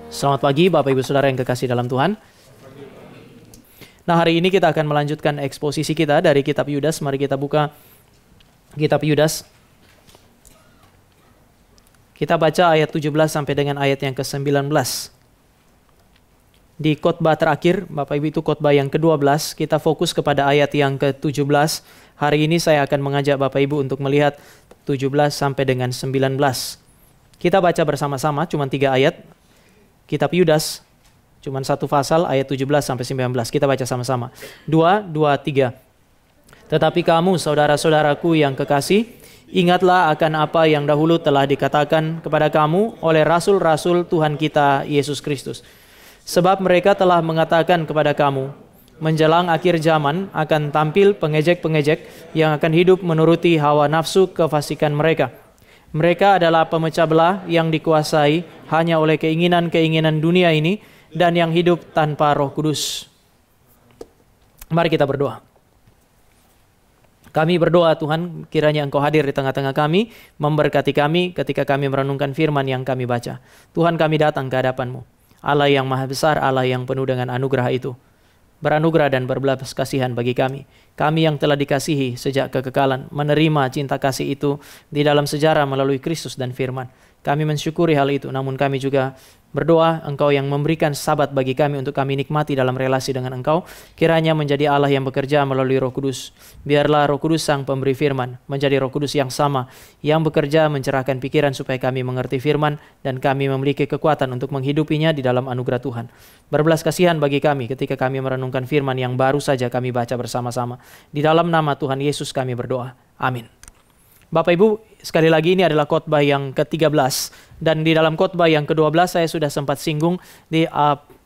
Selamat pagi Bapak Ibu Saudara yang kekasih dalam Tuhan. Nah, hari ini kita akan melanjutkan eksposisi kita dari kitab Yudas. Mari kita buka kitab Yudas. Kita baca ayat 17 sampai dengan ayat yang ke-19. Di khotbah terakhir, Bapak Ibu, itu khotbah yang ke-12, kita fokus kepada ayat yang ke-17. Hari ini saya akan mengajak Bapak Ibu untuk melihat 17 sampai dengan 19. Kita baca bersama-sama, cuma 3 ayat. Kitab Yudas, cuma 1 pasal, ayat 17 sampai 19. Kita baca sama-sama. 2, 3. Tetapi kamu, saudara-saudaraku yang kekasih, ingatlah akan apa yang dahulu telah dikatakan kepada kamu oleh rasul-rasul Tuhan kita Yesus Kristus. Sebab mereka telah mengatakan kepada kamu, menjelang akhir zaman akan tampil pengejek-pengejek yang akan hidup menuruti hawa nafsu kefasikan mereka. Mereka adalah pemecah belah yang dikuasai hanya oleh keinginan-keinginan dunia ini dan yang hidup tanpa Roh Kudus. Mari kita berdoa. Kami berdoa, Tuhan, kiranya Engkau hadir di tengah-tengah kami, memberkati kami ketika kami merenungkan firman yang kami baca. Tuhan, kami datang ke hadapan-Mu, Allah yang maha besar, Allah yang penuh dengan anugerah itu. Beranugerah dan berbelas kasihan bagi kami. Kami yang telah dikasihi sejak kekekalan, menerima cinta kasih itu di dalam sejarah melalui Kristus dan firman. Kami mensyukuri hal itu, namun kami juga berdoa Engkau yang memberikan sabat bagi kami untuk kami nikmati dalam relasi dengan Engkau. Kiranya menjadi Allah yang bekerja melalui Roh Kudus. Biarlah Roh Kudus Sang Pemberi firman menjadi Roh Kudus yang sama, yang bekerja mencerahkan pikiran supaya kami mengerti firman dan kami memiliki kekuatan untuk menghidupinya di dalam anugerah Tuhan. Berbelas kasihan bagi kami ketika kami merenungkan firman yang baru saja kami baca bersama-sama. Di dalam nama Tuhan Yesus kami berdoa. Amin. Bapak Ibu, sekali lagi ini adalah khotbah yang ke-13 dan di dalam khotbah yang ke-12 saya sudah sempat singgung di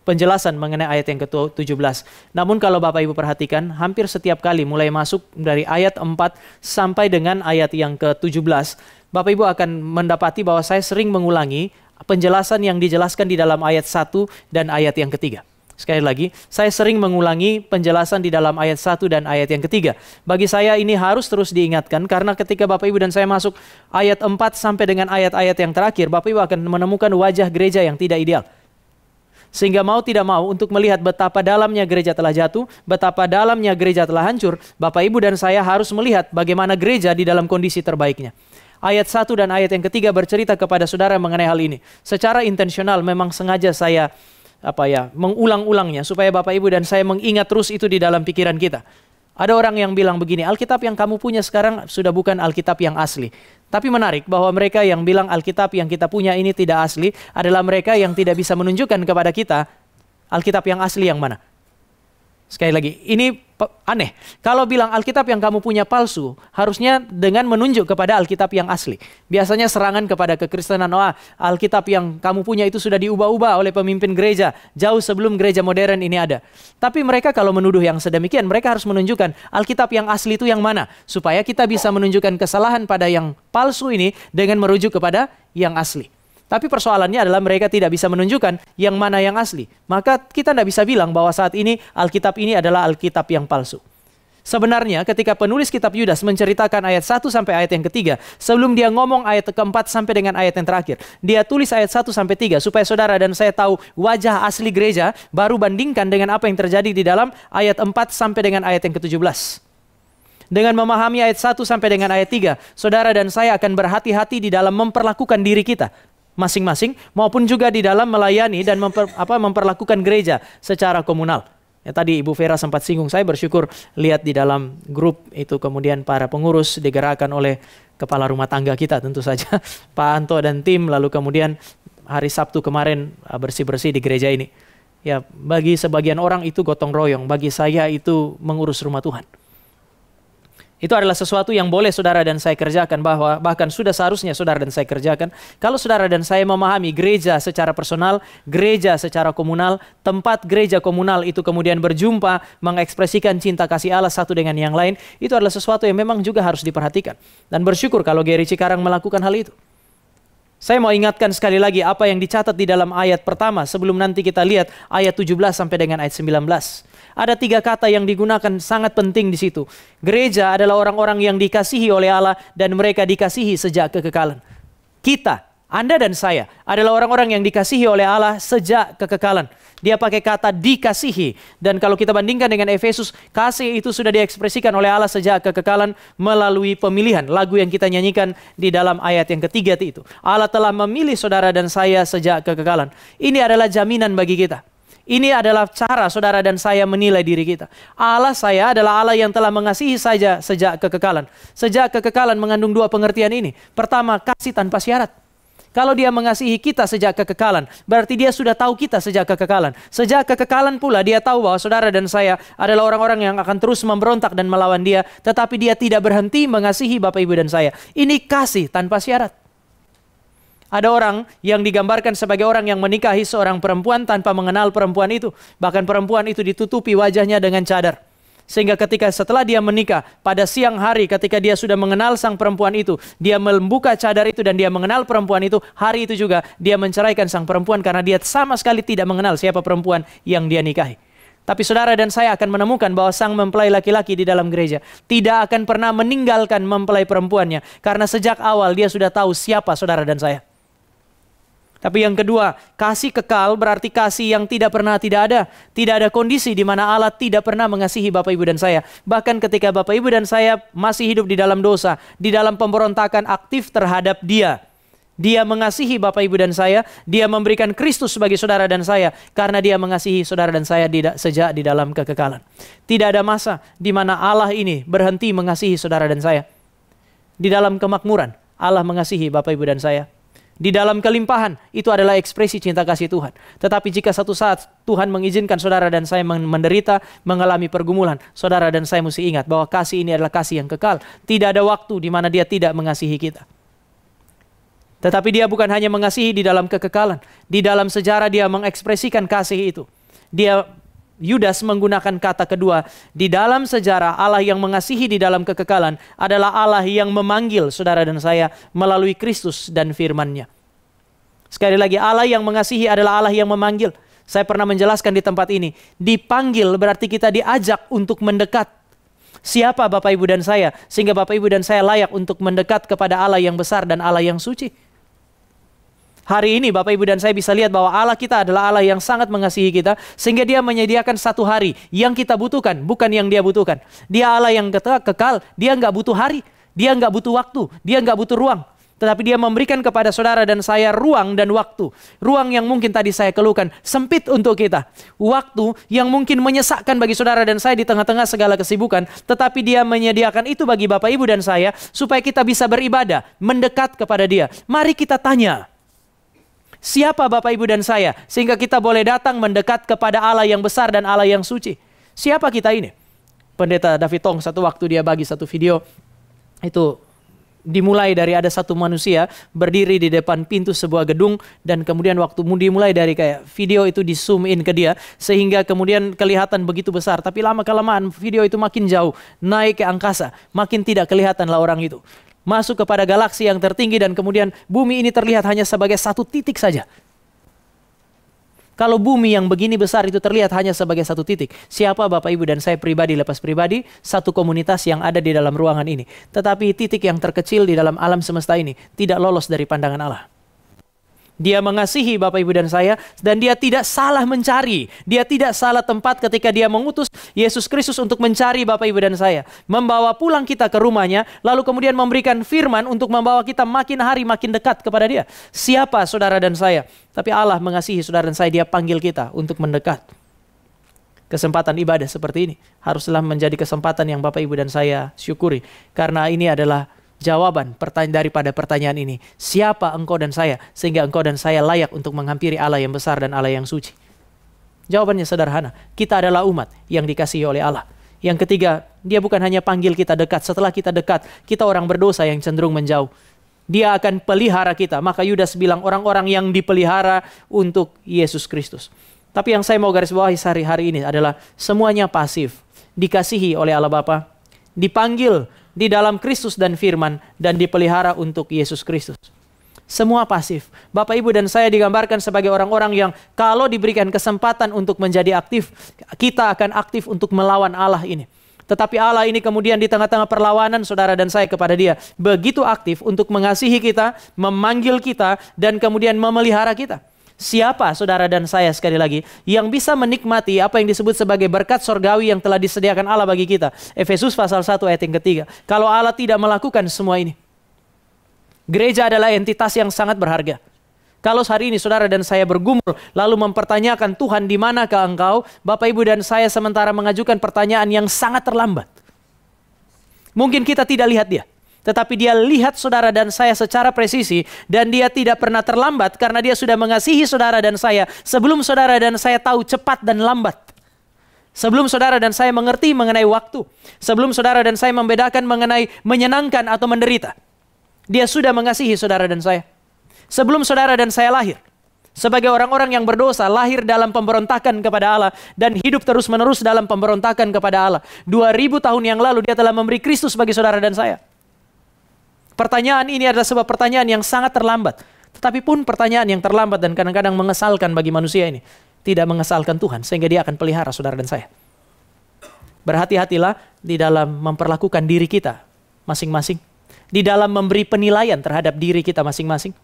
penjelasan mengenai ayat yang ke-17. Namun kalau Bapak Ibu perhatikan, hampir setiap kali mulai masuk dari ayat 4 sampai dengan ayat yang ke-17, Bapak Ibu akan mendapati bahwa saya sering mengulangi penjelasan yang dijelaskan di dalam ayat 1 dan ayat yang ketiga. Sekali lagi, saya sering mengulangi penjelasan di dalam ayat 1 dan ayat yang ketiga. Bagi saya ini harus terus diingatkan karena ketika Bapak Ibu dan saya masuk ayat 4 sampai dengan ayat-ayat yang terakhir, Bapak Ibu akan menemukan wajah gereja yang tidak ideal. Sehingga mau tidak mau untuk melihat betapa dalamnya gereja telah jatuh, betapa dalamnya gereja telah hancur, Bapak Ibu dan saya harus melihat bagaimana gereja di dalam kondisi terbaiknya. Ayat 1 dan ayat yang ketiga bercerita kepada saudara mengenai hal ini. Secara intensional memang sengaja saya mengulang-ulangnya supaya Bapak Ibu dan saya mengingat terus itu di dalam pikiran kita. Ada orang yang bilang begini, Alkitab yang kamu punya sekarang sudah bukan Alkitab yang asli. Tapi menarik bahwa mereka yang bilang Alkitab yang kita punya ini tidak asli adalah mereka yang tidak bisa menunjukkan kepada kita Alkitab yang asli yang mana. Sekali lagi, ini aneh. Kalau bilang Alkitab yang kamu punya palsu, harusnya dengan menunjuk kepada Alkitab yang asli. Biasanya serangan kepada kekristenan, Alkitab yang kamu punya itu sudah diubah-ubah oleh pemimpin gereja, jauh sebelum gereja modern ini ada. Tapi mereka kalau menuduh yang sedemikian, mereka harus menunjukkan Alkitab yang asli itu yang mana, supaya kita bisa menunjukkan kesalahan pada yang palsu ini dengan merujuk kepada yang asli. Tapi persoalannya adalah mereka tidak bisa menunjukkan yang mana yang asli. Maka kita tidak bisa bilang bahwa saat ini Alkitab ini adalah Alkitab yang palsu. Sebenarnya ketika penulis kitab Yudas menceritakan ayat 1 sampai ayat yang ketiga, sebelum dia ngomong ayat keempat sampai dengan ayat yang terakhir, dia tulis ayat 1 sampai 3 supaya saudara dan saya tahu wajah asli gereja, baru bandingkan dengan apa yang terjadi di dalam ayat 4 sampai dengan ayat yang ke-17. Dengan memahami ayat 1 sampai dengan ayat 3, saudara dan saya akan berhati-hati di dalam memperlakukan diri kita masing-masing maupun juga di dalam melayani dan memperlakukan gereja secara komunal. Ya, tadi Ibu Vera sempat singgung, saya bersyukur lihat di dalam grup itu kemudian para pengurus digerakkan oleh kepala rumah tangga kita tentu saja, Pak Anto dan tim, lalu kemudian hari Sabtu kemarin bersih-bersih di gereja ini. Ya, bagi sebagian orang itu gotong royong, bagi saya itu mengurus rumah Tuhan. Itu adalah sesuatu yang boleh saudara dan saya kerjakan, bahkan sudah seharusnya saudara dan saya kerjakan. Kalau saudara dan saya memahami gereja secara personal, gereja secara komunal, tempat gereja komunal itu kemudian berjumpa, mengekspresikan cinta kasih Allah satu dengan yang lain, itu adalah sesuatu yang memang juga harus diperhatikan. Dan bersyukur kalau Gereja Cikarang melakukan hal itu. Saya mau ingatkan sekali lagi apa yang dicatat di dalam ayat pertama sebelum nanti kita lihat ayat 17 sampai dengan ayat 19. Ada 3 kata yang digunakan sangat penting di situ. Gereja adalah orang-orang yang dikasihi oleh Allah dan mereka dikasihi sejak kekekalan. Kita Anda dan saya adalah orang-orang yang dikasihi oleh Allah sejak kekekalan. Dia pakai kata dikasihi. Dan kalau kita bandingkan dengan Efesus, kasih itu sudah diekspresikan oleh Allah sejak kekekalan melalui pemilihan. Lagu yang kita nyanyikan di dalam ayat yang ketiga itu. Allah telah memilih saudara dan saya sejak kekekalan. Ini adalah jaminan bagi kita. Ini adalah cara saudara dan saya menilai diri kita. Allah saya adalah Allah yang telah mengasihi saja sejak kekekalan. Sejak kekekalan mengandung dua pengertian ini. Pertama, kasih tanpa syarat. Kalau dia mengasihi kita sejak kekekalan, berarti dia sudah tahu kita sejak kekekalan. Sejak kekekalan pula dia tahu bahwa saudara dan saya adalah orang-orang yang akan terus memberontak dan melawan dia, tetapi dia tidak berhenti mengasihi Bapak, Ibu, dan saya. Ini kasih tanpa syarat. Ada orang yang digambarkan sebagai orang yang menikahi seorang perempuan tanpa mengenal perempuan itu. Bahkan perempuan itu ditutupi wajahnya dengan cadar. Sehingga ketika setelah dia menikah, pada siang hari ketika dia sudah mengenal sang perempuan itu, dia membuka cadar itu dan dia mengenal perempuan itu, hari itu juga dia menceraikan sang perempuan karena dia sama sekali tidak mengenal siapa perempuan yang dia nikahi. Tapi saudara dan saya akan menemukan bahwa sang mempelai laki-laki di dalam gereja tidak akan pernah meninggalkan mempelai perempuannya, karena sejak awal dia sudah tahu siapa saudara dan saya. Tapi yang kedua, kasih kekal berarti kasih yang tidak pernah tidak ada. Tidak ada kondisi di mana Allah tidak pernah mengasihi Bapak, Ibu, dan saya. Bahkan ketika Bapak, Ibu, dan saya masih hidup di dalam dosa, di dalam pemberontakan aktif terhadap Dia. Dia mengasihi Bapak, Ibu, dan saya. Dia memberikan Kristus sebagai saudara dan saya. Karena Dia mengasihi saudara dan saya sejak di dalam kekekalan. Tidak ada masa di mana Allah ini berhenti mengasihi saudara dan saya. Di dalam kemakmuran, Allah mengasihi Bapak, Ibu, dan saya. Di dalam kelimpahan, itu adalah ekspresi cinta kasih Tuhan. Tetapi jika satu saat Tuhan mengizinkan saudara dan saya menderita, mengalami pergumulan, saudara dan saya mesti ingat bahwa kasih ini adalah kasih yang kekal. Tidak ada waktu di mana Dia tidak mengasihi kita. Tetapi Dia bukan hanya mengasihi di dalam kekekalan. Di dalam sejarah Dia mengekspresikan kasih itu. Yudas menggunakan kata kedua. Di dalam sejarah, Allah yang mengasihi di dalam kekekalan adalah Allah yang memanggil saudara dan saya melalui Kristus dan firman-Nya. Sekali lagi, Allah yang mengasihi adalah Allah yang memanggil. Saya pernah menjelaskan di tempat ini. Dipanggil berarti kita diajak untuk mendekat. Siapa Bapak, Ibu, dan saya? Sehingga Bapak, Ibu, dan saya layak untuk mendekat kepada Allah yang besar dan Allah yang suci. Hari ini Bapak, Ibu, dan saya bisa lihat bahwa Allah kita adalah Allah yang sangat mengasihi kita, sehingga Dia menyediakan satu hari yang kita butuhkan, bukan yang Dia butuhkan. Dia Allah yang kekal, Dia nggak butuh hari, Dia nggak butuh waktu, Dia nggak butuh ruang. Tetapi Dia memberikan kepada saudara dan saya ruang dan waktu. Ruang yang mungkin tadi saya keluhkan, sempit untuk kita. Waktu yang mungkin menyesakkan bagi saudara dan saya di tengah-tengah segala kesibukan. Tetapi Dia menyediakan itu bagi Bapak, Ibu, dan saya, supaya kita bisa beribadah, mendekat kepada Dia. Mari kita tanya. Siapa Bapak, Ibu, dan saya? Sehingga kita boleh datang mendekat kepada Allah yang besar dan Allah yang suci. Siapa kita ini? Pendeta David Tong satu waktu dia bagi satu video. Itu dimulai dari ada satu manusia berdiri di depan pintu sebuah gedung. Dan kemudian waktu dimulai dari kayak video itu di zoom in ke dia. Sehingga kemudian kelihatan begitu besar. Tapi lama-kelamaan video itu makin jauh. Naik ke angkasa. Makin tidak kelihatanlah orang itu. Masuk kepada galaksi yang tertinggi dan kemudian bumi ini terlihat hanya sebagai satu titik saja. Kalau bumi yang begini besar itu terlihat hanya sebagai satu titik. Siapa Bapak, Ibu, dan saya pribadi lepas pribadi, satu komunitas yang ada di dalam ruangan ini. Tetapi titik yang terkecil di dalam alam semesta ini tidak lolos dari pandangan Allah. Dia mengasihi Bapak, Ibu, dan saya, dan Dia tidak salah mencari. Dia tidak salah tempat ketika Dia mengutus Yesus Kristus untuk mencari Bapak, Ibu, dan saya. Membawa pulang kita ke rumahnya, lalu kemudian memberikan firman untuk membawa kita makin hari makin dekat kepada Dia. Siapa saudara dan saya? Tapi Allah mengasihi saudara dan saya, Dia panggil kita untuk mendekat. Kesempatan ibadah seperti ini haruslah menjadi kesempatan yang Bapak, Ibu, dan saya syukuri. Karena ini adalah jawaban daripada pertanyaan ini. Siapa engkau dan saya sehingga engkau dan saya layak untuk menghampiri Allah yang besar dan Allah yang suci? Jawabannya sederhana. Kita adalah umat yang dikasihi oleh Allah. Yang ketiga, Dia bukan hanya panggil kita dekat. Setelah kita dekat, kita orang berdosa yang cenderung menjauh. Dia akan pelihara kita. Maka Yudas bilang orang-orang yang dipelihara untuk Yesus Kristus. Tapi yang saya mau garis bawahi hari ini adalah semuanya pasif. Dikasihi oleh Allah Bapa, dipanggil di dalam Kristus dan firman, dan dipelihara untuk Yesus Kristus. Semua pasif. Bapak, Ibu, dan saya digambarkan sebagai orang-orang yang kalau diberikan kesempatan untuk menjadi aktif, kita akan aktif untuk melawan Allah ini. Tetapi Allah ini kemudian di tengah-tengah perlawanan saudara dan saya kepada Dia, begitu aktif untuk mengasihi kita, memanggil kita, dan kemudian memelihara kita. Siapa saudara dan saya sekali lagi yang bisa menikmati apa yang disebut sebagai berkat sorgawi yang telah disediakan Allah bagi kita? Efesus pasal 1 ayat yang ketiga. Kalau Allah tidak melakukan semua ini. Gereja adalah entitas yang sangat berharga. Kalau hari ini saudara dan saya bergumul lalu mempertanyakan, Tuhan di manakah Engkau? Bapak Ibu dan saya sementara mengajukan pertanyaan yang sangat terlambat. Mungkin kita tidak lihat Dia. Tetapi Dia lihat saudara dan saya secara presisi, dan Dia tidak pernah terlambat karena Dia sudah mengasihi saudara dan saya sebelum saudara dan saya tahu cepat dan lambat. Sebelum saudara dan saya mengerti mengenai waktu, sebelum saudara dan saya membedakan mengenai menyenangkan atau menderita, Dia sudah mengasihi saudara dan saya. Sebelum saudara dan saya lahir, sebagai orang-orang yang berdosa, lahir dalam pemberontakan kepada Allah dan hidup terus-menerus dalam pemberontakan kepada Allah. 2000 tahun yang lalu Dia telah memberi Kristus bagi saudara dan saya. Pertanyaan ini adalah sebuah pertanyaan yang sangat terlambat. Tetapi pun pertanyaan yang terlambat dan kadang-kadang mengesalkan bagi manusia ini tidak mengesalkan Tuhan, sehingga Dia akan pelihara saudara dan saya. Berhati-hatilah di dalam memperlakukan diri kita masing-masing, di dalam memberi penilaian terhadap diri kita masing-masing.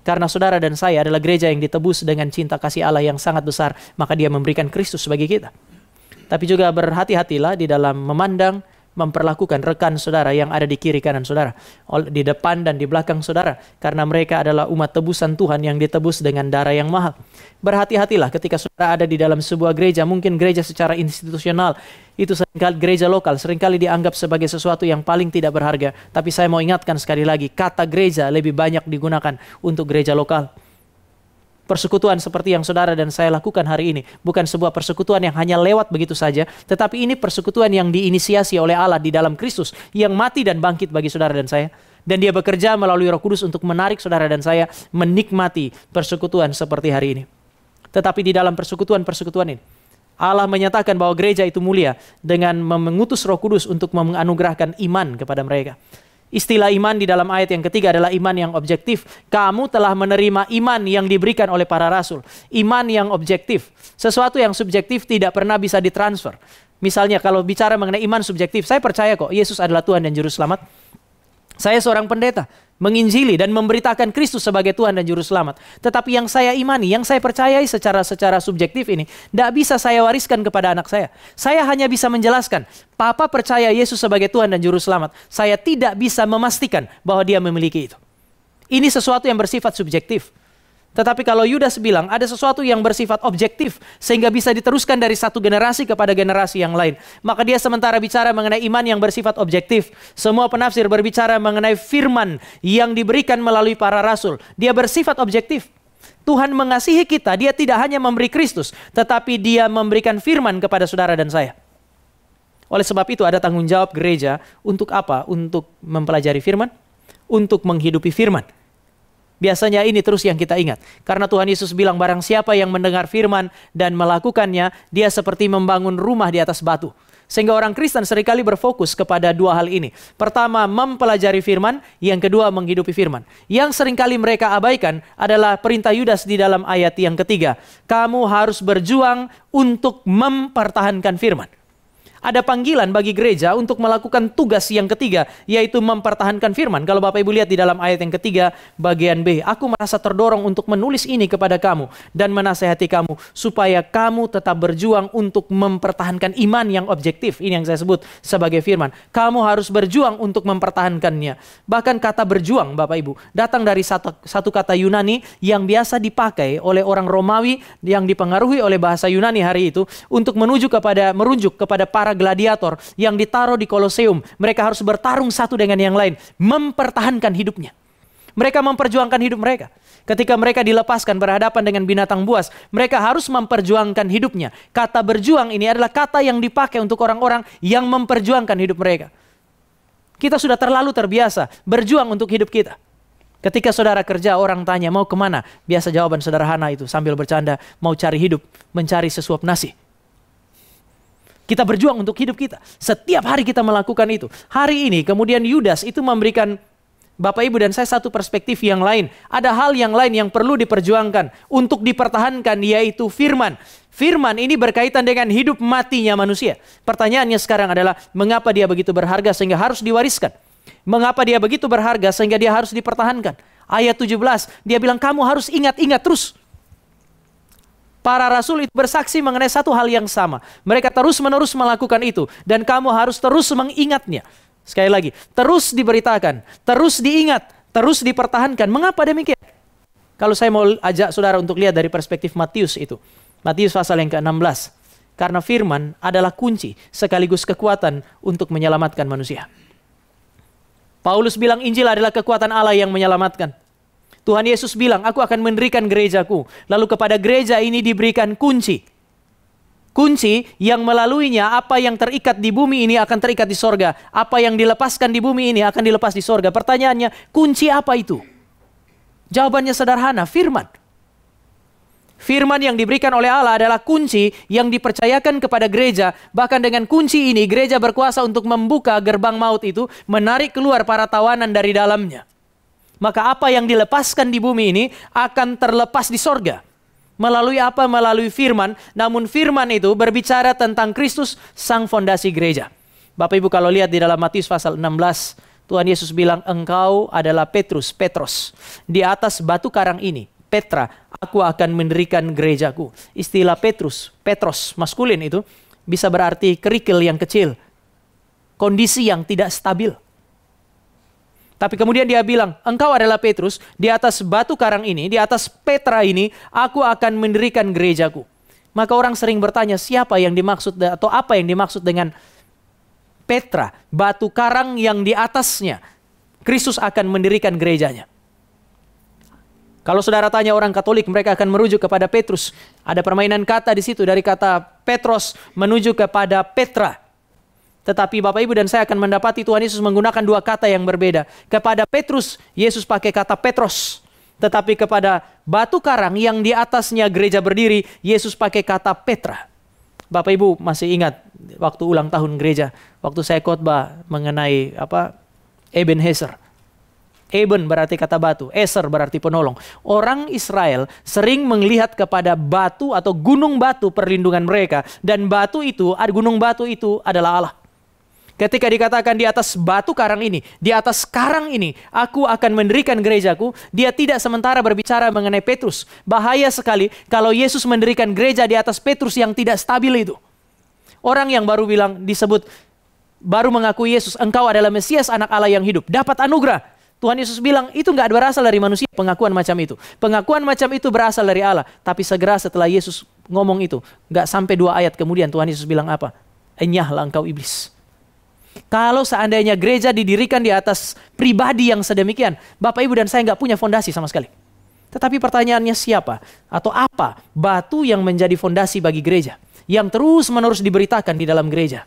Karena saudara dan saya adalah gereja yang ditebus dengan cinta kasih Allah yang sangat besar, maka Dia memberikan Kristus bagi kita. Tapi juga berhati-hatilah di dalam memandang, memperlakukan rekan saudara yang ada di kiri kanan saudara, di depan dan di belakang saudara, karena mereka adalah umat tebusan Tuhan yang ditebus dengan darah yang mahal. Berhati-hatilah ketika saudara ada di dalam sebuah gereja, mungkin gereja secara institusional, itu seringkali gereja lokal, seringkali dianggap sebagai sesuatu yang paling tidak berharga. Tapi saya mau ingatkan sekali lagi, kata gereja lebih banyak digunakan untuk gereja lokal. Persekutuan seperti yang saudara dan saya lakukan hari ini bukan sebuah persekutuan yang hanya lewat begitu saja, tetapi ini persekutuan yang diinisiasi oleh Allah di dalam Kristus yang mati dan bangkit bagi saudara dan saya. Dan Dia bekerja melalui Roh Kudus untuk menarik saudara dan saya menikmati persekutuan seperti hari ini. Tetapi di dalam persekutuan-persekutuan ini, Allah menyatakan bahwa gereja itu mulia dengan mengutus Roh Kudus untuk menganugerahkan iman kepada mereka. Istilah iman di dalam ayat yang ketiga adalah iman yang objektif. Kamu telah menerima iman yang diberikan oleh para rasul. Iman yang objektif. Sesuatu yang subjektif tidak pernah bisa ditransfer. Misalnya kalau bicara mengenai iman subjektif, saya percaya kok Yesus adalah Tuhan dan Juru Selamat. Saya seorang pendeta, menginjili dan memberitakan Kristus sebagai Tuhan dan Juru Selamat. Tetapi yang saya imani, yang saya percayai secara subjektif ini, tidak bisa saya wariskan kepada anak saya. Saya hanya bisa menjelaskan, Papa percaya Yesus sebagai Tuhan dan Juru Selamat. Saya tidak bisa memastikan bahwa dia memiliki itu. Ini sesuatu yang bersifat subjektif. Tetapi kalau Yudas bilang ada sesuatu yang bersifat objektif sehingga bisa diteruskan dari satu generasi kepada generasi yang lain, maka dia sementara bicara mengenai iman yang bersifat objektif. Semua penafsir berbicara mengenai firman yang diberikan melalui para rasul. Dia bersifat objektif. Tuhan mengasihi kita, Dia tidak hanya memberi Kristus, tetapi Dia memberikan firman kepada saudara dan saya. Oleh sebab itu ada tanggung jawab gereja untuk apa? Untuk mempelajari firman, untuk menghidupi firman. Biasanya ini terus yang kita ingat. Karena Tuhan Yesus bilang barang siapa yang mendengar firman dan melakukannya, dia seperti membangun rumah di atas batu. Sehingga orang Kristen seringkali berfokus kepada dua hal ini. Pertama, mempelajari firman. Yang kedua, menghidupi firman. Yang seringkali mereka abaikan adalah perintah Yudas di dalam ayat yang ketiga. Kamu harus berjuang untuk mempertahankan firman. Ada panggilan bagi gereja untuk melakukan tugas yang ketiga, yaitu mempertahankan firman. Kalau Bapak Ibu lihat di dalam ayat yang ketiga, bagian B. Aku merasa terdorong untuk menulis ini kepada kamu dan menasihati kamu, supaya kamu tetap berjuang untuk mempertahankan iman yang objektif. Ini yang saya sebut sebagai firman. Kamu harus berjuang untuk mempertahankannya. Bahkan kata berjuang, Bapak Ibu, datang dari satu kata Yunani yang biasa dipakai oleh orang Romawi yang dipengaruhi oleh bahasa Yunani hari itu untuk merujuk kepada para gladiator yang ditaruh di Koloseum. Mereka harus bertarung satu dengan yang lain, mempertahankan hidupnya. Mereka memperjuangkan hidup mereka. Ketika mereka dilepaskan berhadapan dengan binatang buas, mereka harus memperjuangkan hidupnya. Kata berjuang ini adalah kata yang dipakai untuk orang-orang yang memperjuangkan hidup mereka. Kita sudah terlalu terbiasa berjuang untuk hidup kita. Ketika saudara kerja, orang tanya mau kemana? Biasa jawaban sederhana itu sambil bercanda, mau cari hidup, mencari sesuap nasi. Kita berjuang untuk hidup kita. Setiap hari kita melakukan itu. Hari ini kemudian Yudas itu memberikan Bapak, Ibu, dan saya satu perspektif yang lain. Ada hal yang lain yang perlu diperjuangkan untuk dipertahankan, yaitu firman. Firman ini berkaitan dengan hidup matinya manusia. Pertanyaannya sekarang adalah, mengapa dia begitu berharga sehingga harus diwariskan? Mengapa dia begitu berharga sehingga dia harus dipertahankan? Ayat 17, dia bilang kamu harus ingat-ingat terus. Para rasul itu bersaksi mengenai satu hal yang sama. Mereka terus-menerus melakukan itu. Dan kamu harus terus mengingatnya. Sekali lagi, terus diberitakan, terus diingat, terus dipertahankan. Mengapa demikian? Kalau saya mau ajak saudara untuk lihat dari perspektif Matius itu. Matius pasal yang ke-16. Karena firman adalah kunci sekaligus kekuatan untuk menyelamatkan manusia. Paulus bilang Injil adalah kekuatan Allah yang menyelamatkan. Tuhan Yesus bilang, aku akan mendirikan gerejaku. Lalu kepada gereja ini diberikan kunci. Kunci yang melaluinya apa yang terikat di bumi ini akan terikat di sorga. Apa yang dilepaskan di bumi ini akan dilepas di sorga. Pertanyaannya, kunci apa itu? Jawabannya sederhana, firman. Firman yang diberikan oleh Allah adalah kunci yang dipercayakan kepada gereja. Bahkan dengan kunci ini, gereja berkuasa untuk membuka gerbang maut itu, menarik keluar para tawanan dari dalamnya. Maka apa yang dilepaskan di bumi ini akan terlepas di sorga. Melalui apa? Melalui firman. Namun firman itu berbicara tentang Kristus, sang fondasi gereja. Bapak Ibu kalau lihat di dalam Matius pasal 16, Tuhan Yesus bilang, engkau adalah Petros. Di atas batu karang ini, Petra, aku akan mendirikan gerejaku. Istilah Petros, maskulin itu, bisa berarti kerikil yang kecil. Kondisi yang tidak stabil. Tapi kemudian dia bilang, engkau adalah Petrus, di atas batu karang ini, di atas Petra ini, aku akan mendirikan gerejaku. Maka orang sering bertanya, siapa yang dimaksud atau apa yang dimaksud dengan Petra, batu karang yang di atasnya Kristus akan mendirikan gerejanya. Kalau saudara tanya orang Katolik, mereka akan merujuk kepada Petrus. Ada permainan kata di situ dari kata Petros menuju kepada Petra. Tetapi Bapak Ibu dan saya akan mendapati Tuhan Yesus menggunakan dua kata yang berbeda. Kepada Petrus, Yesus pakai kata Petros. Tetapi kepada batu karang yang di atasnya gereja berdiri, Yesus pakai kata Petra. Bapak Ibu masih ingat waktu ulang tahun gereja, waktu saya khotbah mengenai Ebenezer. Eben berarti kata batu, Ezer berarti penolong. Orang Israel sering melihat kepada batu atau gunung batu perlindungan mereka. Dan gunung batu itu adalah Allah. Ketika dikatakan di atas batu karang ini, di atas karang ini, aku akan mendirikan gerejaku, dia tidak sementara berbicara mengenai Petrus. Bahaya sekali kalau Yesus mendirikan gereja di atas Petrus yang tidak stabil itu. Orang yang baru mengakui Yesus, engkau adalah Mesias anak Allah yang hidup, dapat anugerah. Tuhan Yesus bilang, itu nggak berasal dari manusia, pengakuan macam itu. Pengakuan macam itu berasal dari Allah. Tapi segera setelah Yesus ngomong itu, nggak sampai 2 ayat kemudian Tuhan Yesus bilang apa? Enyahlah engkau iblis. Kalau seandainya gereja didirikan di atas pribadi yang sedemikian, Bapak Ibu dan saya nggak punya fondasi sama sekali. Tetapi pertanyaannya siapa atau apa batu yang menjadi fondasi bagi gereja yang terus-menerus diberitakan di dalam gereja?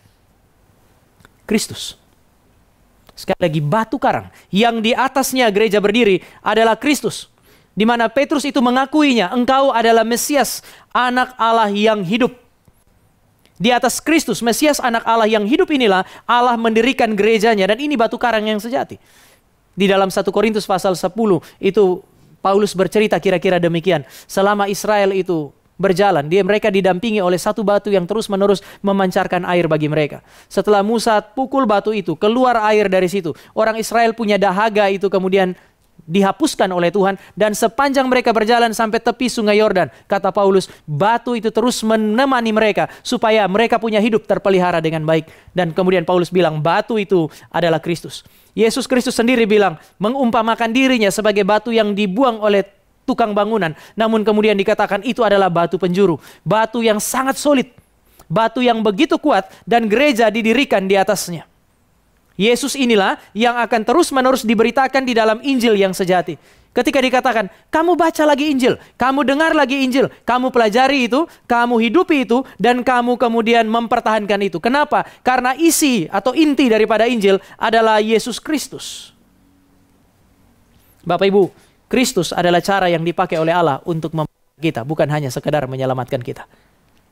Kristus. Sekali lagi, batu karang yang di atasnya gereja berdiri adalah Kristus. Di mana Petrus itu mengakuinya, engkau adalah Mesias, anak Allah yang hidup. Di atas Kristus, Mesias anak Allah yang hidup inilah Allah mendirikan gerejanya. Dan ini batu karang yang sejati. Di dalam 1 Korintus pasal 10 itu Paulus bercerita kira-kira demikian. Selama Israel itu berjalan, mereka didampingi oleh satu batu yang terus-menerus memancarkan air bagi mereka. Setelah Musa pukul batu itu, keluar air dari situ. Orang Israel punya dahaga itu kemudian dihapuskan oleh Tuhan, dan sepanjang mereka berjalan sampai tepi sungai Yordan, kata Paulus, batu itu terus menemani mereka supaya mereka punya hidup terpelihara dengan baik. Dan kemudian Paulus bilang batu itu adalah Kristus. Yesus Kristus sendiri bilang, mengumpamakan dirinya sebagai batu yang dibuang oleh tukang bangunan, namun kemudian dikatakan itu adalah batu penjuru, batu yang sangat solid, batu yang begitu kuat, dan gereja didirikan di atasnya. Yesus inilah yang akan terus-menerus diberitakan di dalam Injil yang sejati. Ketika dikatakan, kamu baca lagi Injil, kamu dengar lagi Injil, kamu pelajari itu, kamu hidupi itu, dan kamu kemudian mempertahankan itu. Kenapa? Karena isi atau inti daripada Injil adalah Yesus Kristus. Bapak Ibu, Kristus adalah cara yang dipakai oleh Allah untuk memperbaiki kita, bukan hanya sekedar menyelamatkan kita.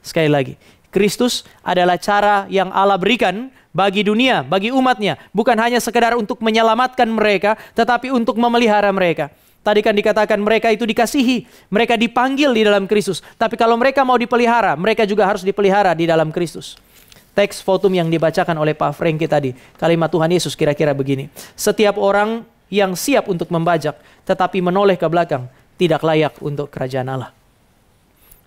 Sekali lagi, Kristus adalah cara yang Allah berikan bagi dunia, bagi umatnya. Bukan hanya sekedar untuk menyelamatkan mereka, tetapi untuk memelihara mereka. Tadi kan dikatakan mereka itu dikasihi, mereka dipanggil di dalam Kristus. Tapi kalau mereka mau dipelihara, mereka juga harus dipelihara di dalam Kristus. Teks fotum yang dibacakan oleh Pak Franky tadi, kalimat Tuhan Yesus kira-kira begini. Setiap orang yang siap untuk membajak, tetapi menoleh ke belakang, tidak layak untuk kerajaan Allah.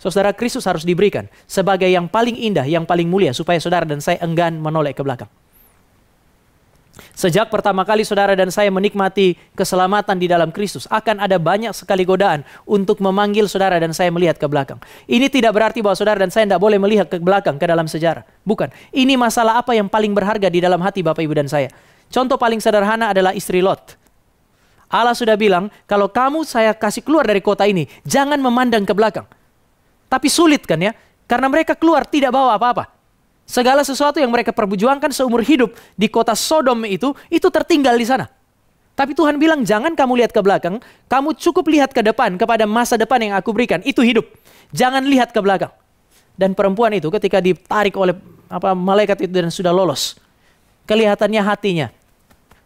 Saudara, Kristus harus diberikan sebagai yang paling indah, yang paling mulia, supaya saudara dan saya enggan menoleh ke belakang. Sejak pertama kali saudara dan saya menikmati keselamatan di dalam Kristus, akan ada banyak sekali godaan untuk memanggil saudara dan saya melihat ke belakang. Ini tidak berarti bahwa saudara dan saya tidak boleh melihat ke belakang, ke dalam sejarah. Bukan. Ini masalah apa yang paling berharga di dalam hati Bapak, Ibu, dan saya. Contoh paling sederhana adalah istri Lot. Allah sudah bilang, kalau kamu saya kasih keluar dari kota ini, jangan memandang ke belakang. Tapi sulit kan ya? Karena mereka keluar tidak bawa apa-apa. Segala sesuatu yang mereka perjuangkan seumur hidup di kota Sodom itu tertinggal di sana. Tapi Tuhan bilang, jangan kamu lihat ke belakang, kamu cukup lihat ke depan, kepada masa depan yang aku berikan. Itu hidup. Jangan lihat ke belakang. Dan perempuan itu ketika ditarik oleh malaikat itu dan sudah lolos, kelihatannya hatinya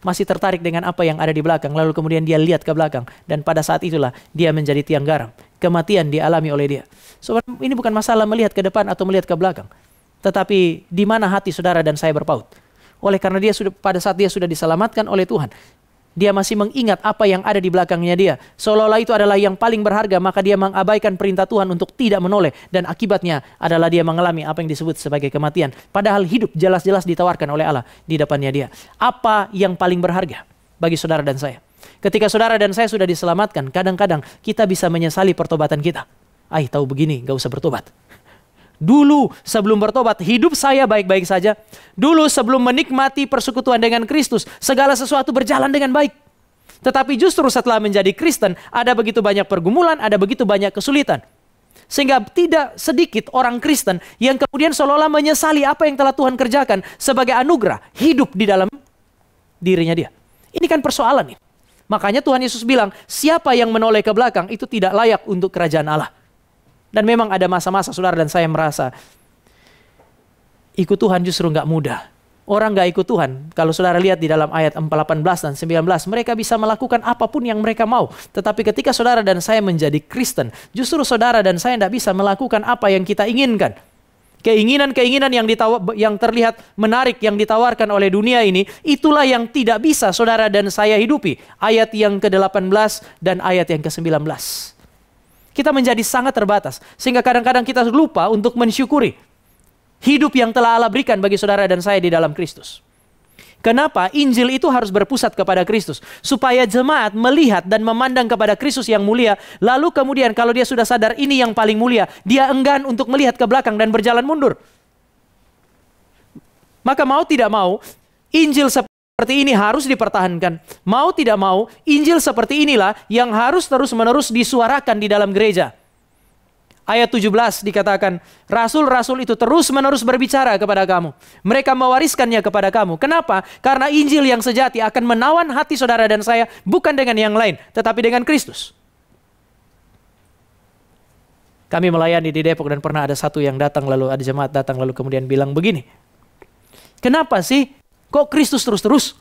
masih tertarik dengan apa yang ada di belakang. Lalu kemudian dia lihat ke belakang. Dan pada saat itulah dia menjadi tiang garam. Kematian dialami oleh dia. Saudara, ini bukan masalah melihat ke depan atau melihat ke belakang. Tetapi di mana hati saudara dan saya berpaut. Oleh karena pada saat dia sudah diselamatkan oleh Tuhan, dia masih mengingat apa yang ada di belakangnya dia. Seolah-olah itu adalah yang paling berharga, maka dia mengabaikan perintah Tuhan untuk tidak menoleh. Dan akibatnya adalah dia mengalami apa yang disebut sebagai kematian. Padahal hidup jelas-jelas ditawarkan oleh Allah di depannya dia. Apa yang paling berharga bagi saudara dan saya? Ketika saudara dan saya sudah diselamatkan, kadang-kadang kita bisa menyesali pertobatan kita. Tahu begini, gak usah bertobat. Dulu sebelum bertobat, hidup saya baik-baik saja. Dulu sebelum menikmati persekutuan dengan Kristus, segala sesuatu berjalan dengan baik. Tetapi justru setelah menjadi Kristen, ada begitu banyak pergumulan, ada begitu banyak kesulitan. Sehingga tidak sedikit orang Kristen yang kemudian seolah-olah menyesali apa yang telah Tuhan kerjakan sebagai anugerah hidup di dalam dirinya dia. Ini kan persoalan ini. Makanya Tuhan Yesus bilang, siapa yang menoleh ke belakang itu tidak layak untuk kerajaan Allah. Dan memang ada masa-masa saudara dan saya merasa ikut Tuhan justru nggak mudah. Orang nggak ikut Tuhan, kalau saudara lihat di dalam ayat 18 dan 19, mereka bisa melakukan apapun yang mereka mau. Tetapi ketika saudara dan saya menjadi Kristen, justru saudara dan saya tidak bisa melakukan apa yang kita inginkan. Keinginan-keinginan yang terlihat menarik yang ditawarkan oleh dunia ini, itulah yang tidak bisa saudara dan saya hidupi. Ayat yang ke-18 dan ayat yang ke-19. Kita menjadi sangat terbatas. Sehingga kadang-kadang kita lupa untuk mensyukuri hidup yang telah Allah berikan bagi saudara dan saya di dalam Kristus. Kenapa? Injil itu harus berpusat kepada Kristus. Supaya jemaat melihat dan memandang kepada Kristus yang mulia. Lalu kemudian kalau dia sudah sadar ini yang paling mulia, dia enggan untuk melihat ke belakang dan berjalan mundur. Maka mau tidak mau, Injil seperti ini harus dipertahankan. Mau tidak mau, Injil seperti inilah yang harus terus-menerus disuarakan di dalam gereja. Ayat 17 dikatakan, rasul-rasul itu terus-menerus berbicara kepada kamu. Mereka mewariskannya kepada kamu. Kenapa? Karena Injil yang sejati akan menawan hati saudara dan saya, bukan dengan yang lain, tetapi dengan Kristus. Kami melayani di Depok dan pernah ada satu yang datang, lalu ada jemaat datang, lalu kemudian bilang begini, kenapa sih kok Kristus terus-terus?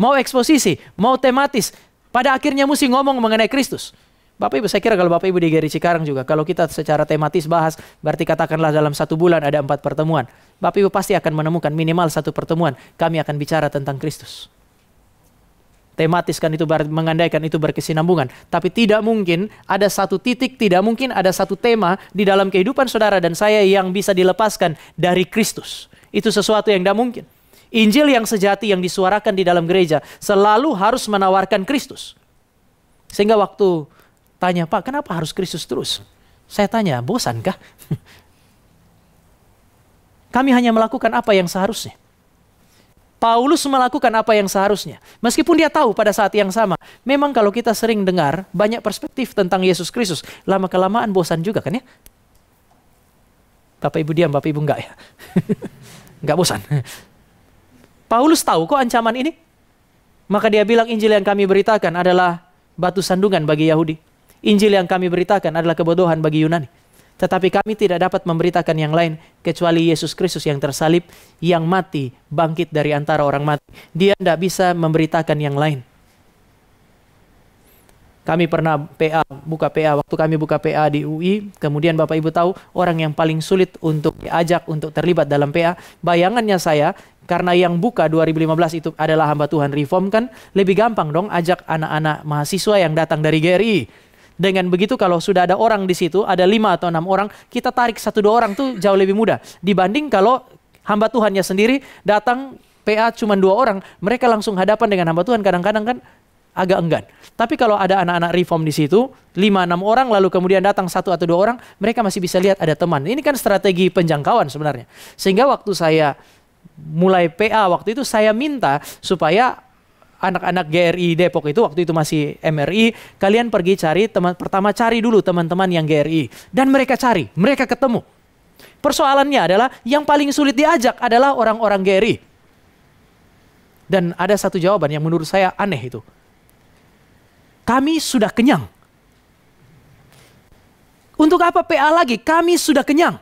Mau eksposisi, mau tematis. Pada akhirnya mesti ngomong mengenai Kristus. Bapak Ibu, saya kira kalau Bapak Ibu di GRI Cikarang juga, kalau kita secara tematis bahas, berarti katakanlah dalam 1 bulan ada 4 pertemuan. Bapak Ibu pasti akan menemukan minimal 1 pertemuan, kami akan bicara tentang Kristus. Tematis kan itu mengandaikan itu berkesinambungan. Tapi tidak mungkin ada satu titik, tidak mungkin ada satu tema di dalam kehidupan saudara dan saya yang bisa dilepaskan dari Kristus. Itu sesuatu yang tidak mungkin. Injil yang sejati yang disuarakan di dalam gereja selalu harus menawarkan Kristus. Sehingga waktu tanya, Pak, kenapa harus Kristus terus? Saya tanya, bosankah? Kami hanya melakukan apa yang seharusnya. Paulus melakukan apa yang seharusnya. Meskipun dia tahu pada saat yang sama. Memang kalau kita sering dengar banyak perspektif tentang Yesus Kristus, lama-kelamaan bosan juga kan ya? Bapak Ibu diam, Bapak Ibu enggak ya? Enggak bosan. Paulus tahu kok ancaman ini. Maka dia bilang Injil yang kami beritakan adalah batu sandungan bagi Yahudi. Injil yang kami beritakan adalah kebodohan bagi Yunani. Tetapi kami tidak dapat memberitakan yang lain kecuali Yesus Kristus yang tersalib, yang mati, bangkit dari antara orang mati. Dia tidak bisa memberitakan yang lain. Kami pernah buka PA, waktu kami buka PA di UI, kemudian Bapak Ibu tahu orang yang paling sulit untuk diajak untuk terlibat dalam PA, bayangannya saya, karena yang buka 2015 itu adalah hamba Tuhan Reform, kan lebih gampang dong ajak anak-anak mahasiswa yang datang dari GRI. Dengan begitu kalau sudah ada orang di situ, ada 5 atau 6 orang, kita tarik 1-2 orang tuh jauh lebih mudah. Dibanding kalau hamba Tuhannya sendiri datang PA cuma 2 orang, mereka langsung hadapan dengan hamba Tuhan, kadang-kadang kan agak enggan. Tapi kalau ada anak-anak Reform di situ, 5-6 orang, lalu kemudian datang 1 atau 2 orang, mereka masih bisa lihat ada teman. Ini kan strategi penjangkauan sebenarnya. Sehingga waktu saya mulai PA, waktu itu saya minta supaya anak-anak GRI Depok itu, waktu itu masih MRI, kalian pergi cari pertama cari dulu teman-teman yang GRI. Dan mereka cari, mereka ketemu. Persoalannya adalah yang paling sulit diajak adalah orang-orang GRI. Dan ada satu jawaban yang menurut saya aneh itu. Kami sudah kenyang. Untuk apa PA lagi? Kami sudah kenyang.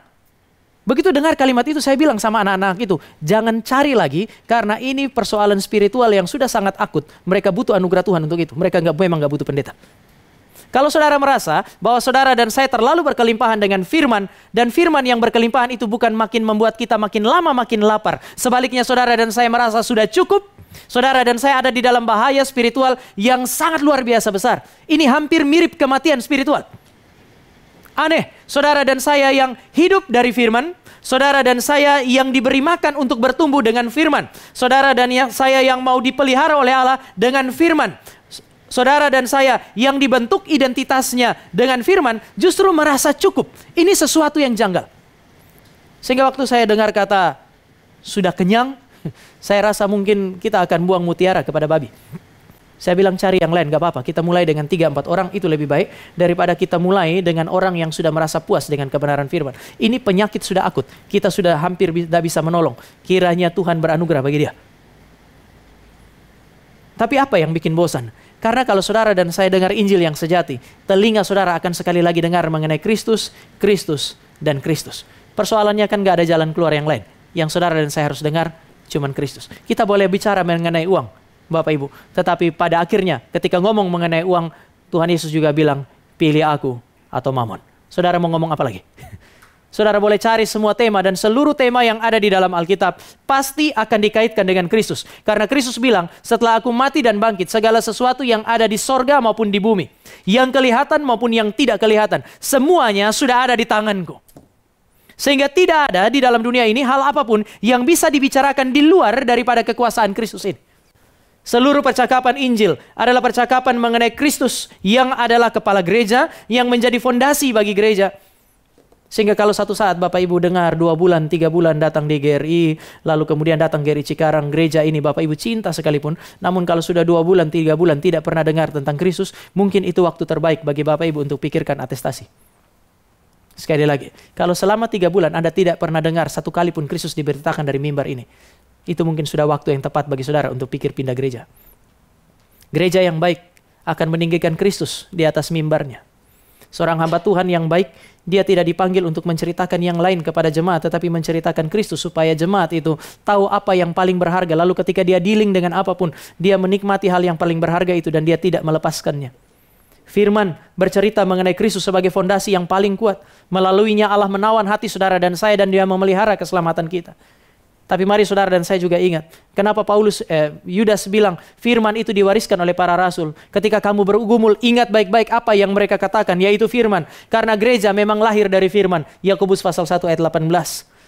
Begitu dengar kalimat itu, saya bilang sama anak-anak itu, jangan cari lagi, karena ini persoalan spiritual yang sudah sangat akut. Mereka butuh anugerah Tuhan untuk itu. Mereka memang nggak butuh pendeta. Kalau saudara merasa bahwa saudara dan saya terlalu berkelimpahan dengan firman, dan firman yang berkelimpahan itu bukan makin membuat kita makin lama makin lapar. Sebaliknya saudara dan saya merasa sudah cukup, saudara dan saya ada di dalam bahaya spiritual yang sangat luar biasa besar. Ini hampir mirip kematian spiritual. Aneh, saudara dan saya yang hidup dari firman, saudara dan saya yang diberi makan untuk bertumbuh dengan firman, saudara dan saya yang mau dipelihara oleh Allah dengan firman, saudara dan saya yang dibentuk identitasnya dengan firman, justru merasa cukup. Ini sesuatu yang janggal. Sehingga waktu saya dengar kata, sudah kenyang, saya rasa mungkin kita akan buang mutiara kepada babi. Saya bilang cari yang lain, gak apa-apa. Kita mulai dengan 3-4 orang, itu lebih baik daripada kita mulai dengan orang yang sudah merasa puas dengan kebenaran firman. Ini penyakit sudah akut. Kita sudah hampir tidak bisa menolong. Kiranya Tuhan beranugerah bagi dia. Tapi apa yang bikin bosan? Karena kalau saudara dan saya dengar Injil yang sejati, telinga saudara akan sekali lagi dengar mengenai Kristus, Kristus, dan Kristus. Persoalannya kan gak ada jalan keluar yang lain. Yang saudara dan saya harus dengar cuman Kristus. Kita boleh bicara mengenai uang, Bapak Ibu. Tetapi pada akhirnya ketika ngomong mengenai uang, Tuhan Yesus juga bilang, pilih aku atau mamon. Saudara mau ngomong apa lagi? Saudara boleh cari semua tema, dan seluruh tema yang ada di dalam Alkitab pasti akan dikaitkan dengan Kristus. Karena Kristus bilang, setelah aku mati dan bangkit, segala sesuatu yang ada di sorga maupun di bumi, yang kelihatan maupun yang tidak kelihatan, semuanya sudah ada di tanganku. Sehingga tidak ada di dalam dunia ini hal apapun yang bisa dibicarakan di luar daripada kekuasaan Kristus ini. Seluruh percakapan Injil adalah percakapan mengenai Kristus yang adalah kepala gereja, yang menjadi fondasi bagi gereja. Sehingga kalau satu saat Bapak Ibu dengar 2 bulan, 3 bulan datang di GRI, lalu kemudian datang GRI Cikarang, gereja ini Bapak Ibu cinta sekalipun, namun kalau sudah 2 bulan, 3 bulan tidak pernah dengar tentang Kristus, mungkin itu waktu terbaik bagi Bapak Ibu untuk pikirkan atestasi. Sekali lagi, kalau selama 3 bulan Anda tidak pernah dengar satu kali pun Kristus diberitakan dari mimbar ini, itu mungkin sudah waktu yang tepat bagi saudara untuk pikir pindah gereja. Gereja yang baik akan meninggikan Kristus di atas mimbarnya. Seorang hamba Tuhan yang baik, dia tidak dipanggil untuk menceritakan yang lain kepada jemaat, tetapi menceritakan Kristus supaya jemaat itu tahu apa yang paling berharga. Lalu ketika dia dealing dengan apapun, dia menikmati hal yang paling berharga itu dan dia tidak melepaskannya. Firman bercerita mengenai Kristus sebagai fondasi yang paling kuat. Melaluinya Allah menawan hati saudara dan saya, dan dia memelihara keselamatan kita. Tapi mari saudara dan saya juga ingat, kenapa Yudas bilang firman itu diwariskan oleh para rasul. Ketika kamu bergumul, ingat baik-baik apa yang mereka katakan, yaitu firman. Karena gereja memang lahir dari firman. Yakobus pasal 1 ayat 18.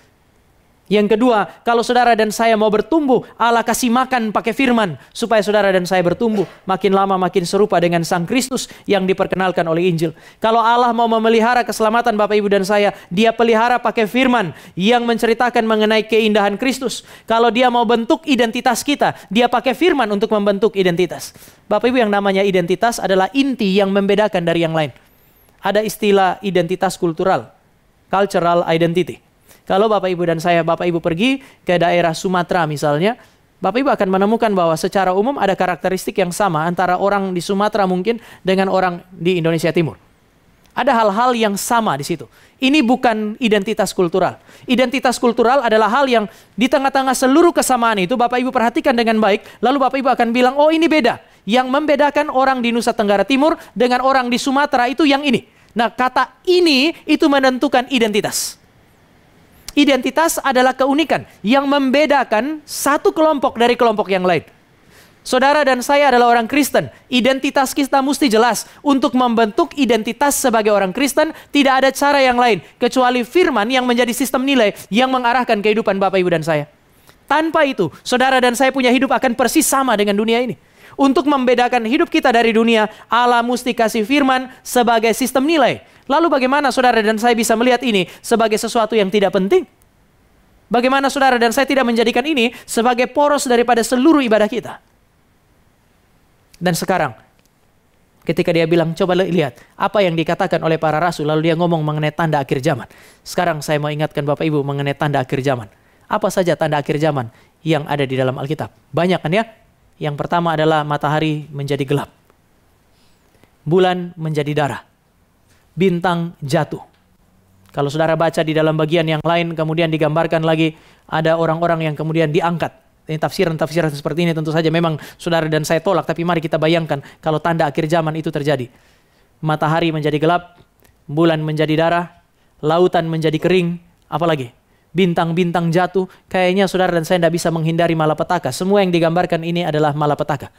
Yang kedua, kalau saudara dan saya mau bertumbuh, Allah kasih makan pakai firman, supaya saudara dan saya bertumbuh, makin lama makin serupa dengan Sang Kristus yang diperkenalkan oleh Injil. Kalau Allah mau memelihara keselamatan Bapak Ibu dan saya, dia pelihara pakai firman yang menceritakan mengenai keindahan Kristus. Kalau dia mau bentuk identitas kita, dia pakai firman untuk membentuk identitas. Bapak Ibu, yang namanya identitas adalah inti yang membedakan dari yang lain. Ada istilah identitas kultural, cultural identity. Kalau Bapak Ibu dan saya, Bapak Ibu pergi ke daerah Sumatera misalnya, Bapak Ibu akan menemukan bahwa secara umum ada karakteristik yang sama antara orang di Sumatera mungkin dengan orang di Indonesia Timur. Ada hal-hal yang sama di situ. Ini bukan identitas kultural. Identitas kultural adalah hal yang di tengah-tengah seluruh kesamaan itu Bapak Ibu perhatikan dengan baik, lalu Bapak Ibu akan bilang, oh ini beda. Yang membedakan orang di Nusa Tenggara Timur dengan orang di Sumatera itu yang ini. Nah, kata ini itu menentukan identitas. Identitas adalah keunikan yang membedakan satu kelompok dari kelompok yang lain. Saudara dan saya adalah orang Kristen. Identitas kita mesti jelas. Untuk membentuk identitas sebagai orang Kristen, tidak ada cara yang lain kecuali firman yang menjadi sistem nilai yang mengarahkan kehidupan Bapak Ibu dan saya. Tanpa itu, saudara dan saya punya hidup akan persis sama dengan dunia ini. Untuk membedakan hidup kita dari dunia, Allah mesti kasih firman sebagai sistem nilai. Lalu bagaimana saudara dan saya bisa melihat ini sebagai sesuatu yang tidak penting? Bagaimana saudara dan saya tidak menjadikan ini sebagai poros daripada seluruh ibadah kita? Dan sekarang, ketika dia bilang, coba lihat apa yang dikatakan oleh para rasul, lalu dia ngomong mengenai tanda akhir zaman. Sekarang saya mau ingatkan Bapak Ibu mengenai tanda akhir zaman. Apa saja tanda akhir zaman yang ada di dalam Alkitab? Banyak kan ya? Yang pertama adalah matahari menjadi gelap. Bulan menjadi darah. Bintang jatuh. Kalau saudara baca di dalam bagian yang lain, kemudian digambarkan lagi ada orang-orang yang kemudian diangkat. Ini tafsiran-tafsiran seperti ini tentu saja memang saudara dan saya tolak, tapi mari kita bayangkan kalau tanda akhir zaman itu terjadi. Matahari menjadi gelap, bulan menjadi darah, lautan menjadi kering, apalagi bintang-bintang jatuh. Kayaknya saudara dan saya tidak bisa menghindari malapetaka. Semua yang digambarkan ini adalah malapetaka.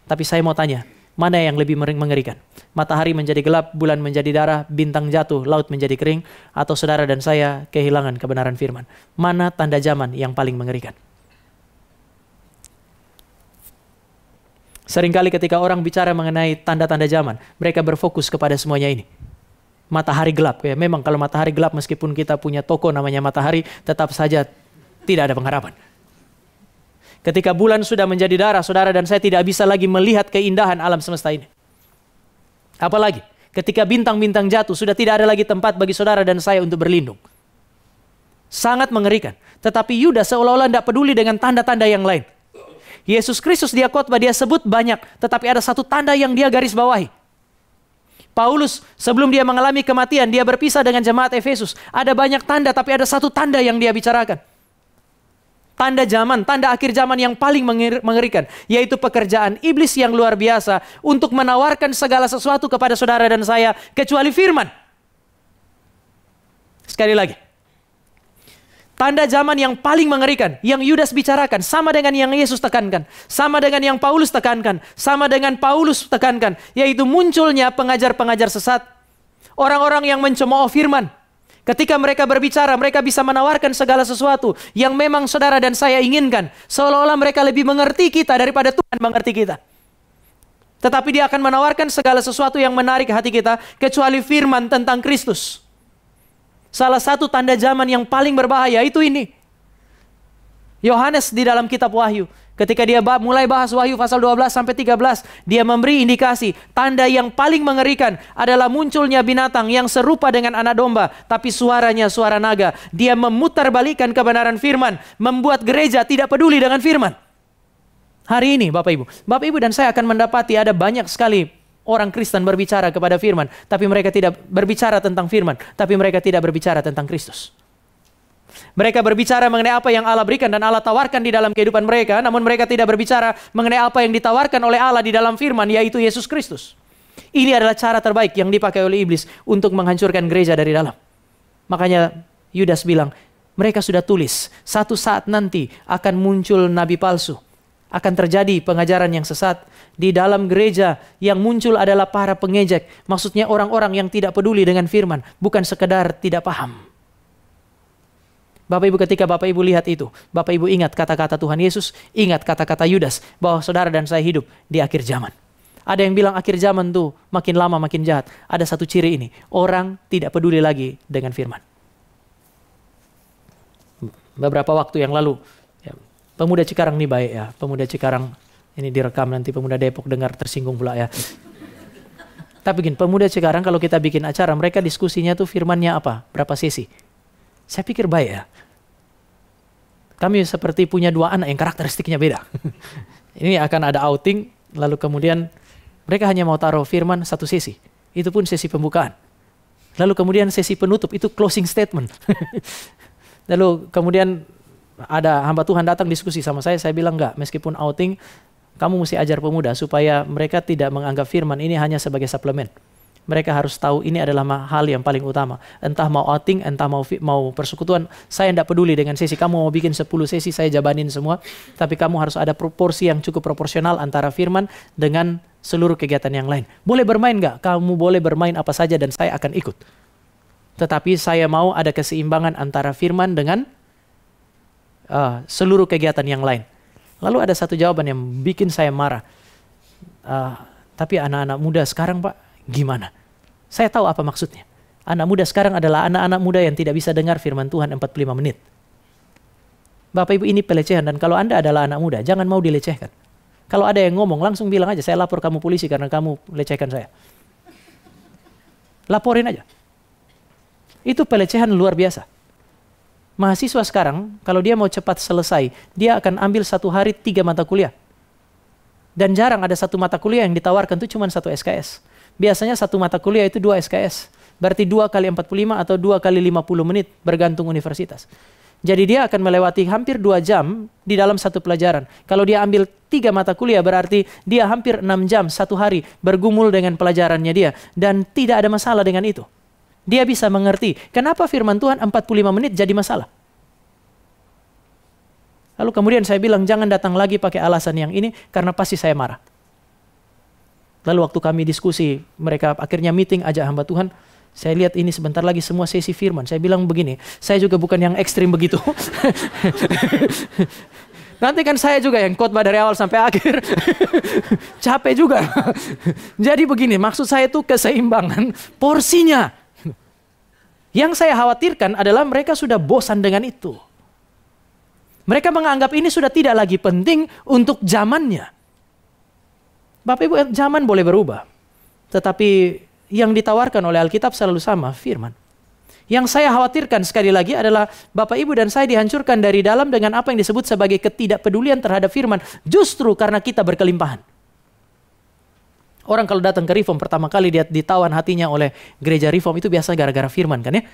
Tapi saya mau tanya, mana yang lebih mengerikan? Matahari menjadi gelap, bulan menjadi darah, bintang jatuh, laut menjadi kering, atau saudara dan saya kehilangan kebenaran firman? Mana tanda zaman yang paling mengerikan? Seringkali ketika orang bicara mengenai tanda-tanda zaman, mereka berfokus kepada semuanya ini. Matahari gelap, ya memang kalau matahari gelap meskipun kita punya toko namanya Matahari, tetap saja tidak ada pengharapan. Ketika bulan sudah menjadi darah, saudara dan saya tidak bisa lagi melihat keindahan alam semesta ini. Apalagi ketika bintang-bintang jatuh, sudah tidak ada lagi tempat bagi saudara dan saya untuk berlindung. Sangat mengerikan. Tetapi Yudas seolah-olah tidak peduli dengan tanda-tanda yang lain. Yesus Kristus dia khotbah, dia sebut banyak, tetapi ada satu tanda yang dia garis bawahi. Paulus sebelum dia mengalami kematian, dia berpisah dengan jemaat Efesus. Ada banyak tanda, tapi ada satu tanda yang dia bicarakan. Tanda zaman, tanda akhir zaman yang paling mengerikan, yaitu pekerjaan iblis yang luar biasa untuk menawarkan segala sesuatu kepada saudara dan saya, kecuali firman. Sekali lagi. Tanda zaman yang paling mengerikan, yang Yudas bicarakan, sama dengan yang Yesus tekankan, sama dengan yang Paulus tekankan, sama dengan Paulus tekankan, yaitu munculnya pengajar-pengajar sesat. Orang-orang yang mencemooh firman. Ketika mereka berbicara, mereka bisa menawarkan segala sesuatu yang memang saudara dan saya inginkan. Seolah-olah mereka lebih mengerti kita daripada Tuhan mengerti kita. Tetapi dia akan menawarkan segala sesuatu yang menarik hati kita, kecuali firman tentang Kristus. Salah satu tanda zaman yang paling berbahaya itu ini. Yohanes di dalam kitab Wahyu, ketika dia mulai bahas Wahyu pasal 12 sampai 13, dia memberi indikasi tanda yang paling mengerikan adalah munculnya binatang yang serupa dengan anak domba, tapi suaranya suara naga. Dia memutarbalikkan kebenaran firman, membuat gereja tidak peduli dengan firman. Hari ini Bapak Ibu dan saya akan mendapati ada banyak sekali orang Kristen berbicara kepada firman, tapi mereka tidak berbicara tentang firman, tapi mereka tidak berbicara tentang Kristus. Mereka berbicara mengenai apa yang Allah berikan dan Allah tawarkan di dalam kehidupan mereka, namun mereka tidak berbicara mengenai apa yang ditawarkan oleh Allah di dalam firman, yaitu Yesus Kristus. Ini adalah cara terbaik yang dipakai oleh iblis untuk menghancurkan gereja dari dalam. Makanya Yudas bilang, mereka sudah tulis, satu saat nanti akan muncul nabi palsu. Akan terjadi pengajaran yang sesat. Di dalam gereja yang muncul adalah para pengejek. Maksudnya orang-orang yang tidak peduli dengan firman. Bukan sekedar tidak paham. Bapak Ibu, ketika Bapak Ibu lihat itu, Bapak Ibu ingat kata-kata Tuhan Yesus, ingat kata-kata Yudas, bahwa saudara dan saya hidup di akhir zaman. Ada yang bilang akhir zaman tuh makin lama makin jahat. Ada satu ciri ini, orang tidak peduli lagi dengan firman. Beberapa waktu yang lalu, pemuda Cikarang ini baik ya, pemuda Cikarang ini direkam nanti pemuda Depok dengar tersinggung pula ya. Tapi gini, pemuda Cikarang kalau kita bikin acara, mereka diskusinya tuh firmannya apa, berapa sesi. Saya pikir baik ya. Kami seperti punya dua anak yang karakteristiknya beda. Ini akan ada outing, lalu kemudian mereka hanya mau taruh firman satu sesi. Itu pun sesi pembukaan. Lalu kemudian sesi penutup itu closing statement. Lalu kemudian ada hamba Tuhan datang diskusi sama saya bilang enggak, meskipun outing, kamu mesti ajar pemuda supaya mereka tidak menganggap firman ini hanya sebagai suplemen. Mereka harus tahu ini adalah hal yang paling utama. Entah mau outing, entah mau persekutuan, saya tidak peduli dengan sesi. Kamu mau bikin 10 sesi, saya jabanin semua. Tapi kamu harus ada proporsi yang cukup proporsional antara firman dengan seluruh kegiatan yang lain. Boleh bermain nggak? Kamu boleh bermain apa saja dan saya akan ikut. Tetapi saya mau ada keseimbangan antara firman dengan seluruh kegiatan yang lain. Lalu ada satu jawaban yang bikin saya marah. Tapi anak-anak muda sekarang, Pak, gimana? Saya tahu apa maksudnya. Anak muda sekarang adalah anak-anak muda yang tidak bisa dengar firman Tuhan 45 menit. Bapak Ibu, ini pelecehan, dan kalau Anda adalah anak muda, jangan mau dilecehkan. Kalau ada yang ngomong, langsung bilang aja, saya lapor kamu polisi karena kamu lecehkan saya. Laporin aja. Itu pelecehan luar biasa. Mahasiswa sekarang, kalau dia mau cepat selesai, dia akan ambil 1 hari 3 mata kuliah. Dan jarang ada 1 mata kuliah yang ditawarkan itu cuma 1 SKS. Biasanya 1 mata kuliah itu 2 SKS. Berarti 2 kali 45 atau 2 kali 50 menit, bergantung universitas. Jadi dia akan melewati hampir 2 jam di dalam 1 pelajaran. Kalau dia ambil 3 mata kuliah, berarti dia hampir 6 jam 1 hari bergumul dengan pelajarannya dia. Dan tidak ada masalah dengan itu. Dia bisa mengerti kenapa firman Tuhan 45 menit jadi masalah. Lalu kemudian saya bilang, jangan datang lagi pakai alasan yang ini, karena pasti saya marah. Lalu waktu kami diskusi, mereka akhirnya meeting, ajak hamba Tuhan. Saya lihat ini sebentar lagi semua sesi firman. Saya bilang begini, saya juga bukan yang ekstrim begitu. Nanti kan saya juga yang khotbah dari awal sampai akhir. Capek juga. Jadi begini, maksud saya itu keseimbangan porsinya. Yang saya khawatirkan adalah mereka sudah bosan dengan itu. Mereka menganggap ini sudah tidak lagi penting untuk zamannya. Bapak Ibu, zaman boleh berubah. Tetapi yang ditawarkan oleh Alkitab selalu sama, firman. Yang saya khawatirkan sekali lagi adalah Bapak Ibu dan saya dihancurkan dari dalam dengan apa yang disebut sebagai ketidakpedulian terhadap firman. Justru karena kita berkelimpahan. Orang kalau datang ke Reform pertama kali dia ditawan hatinya oleh gereja Reform itu biasa gara-gara firman kan ya.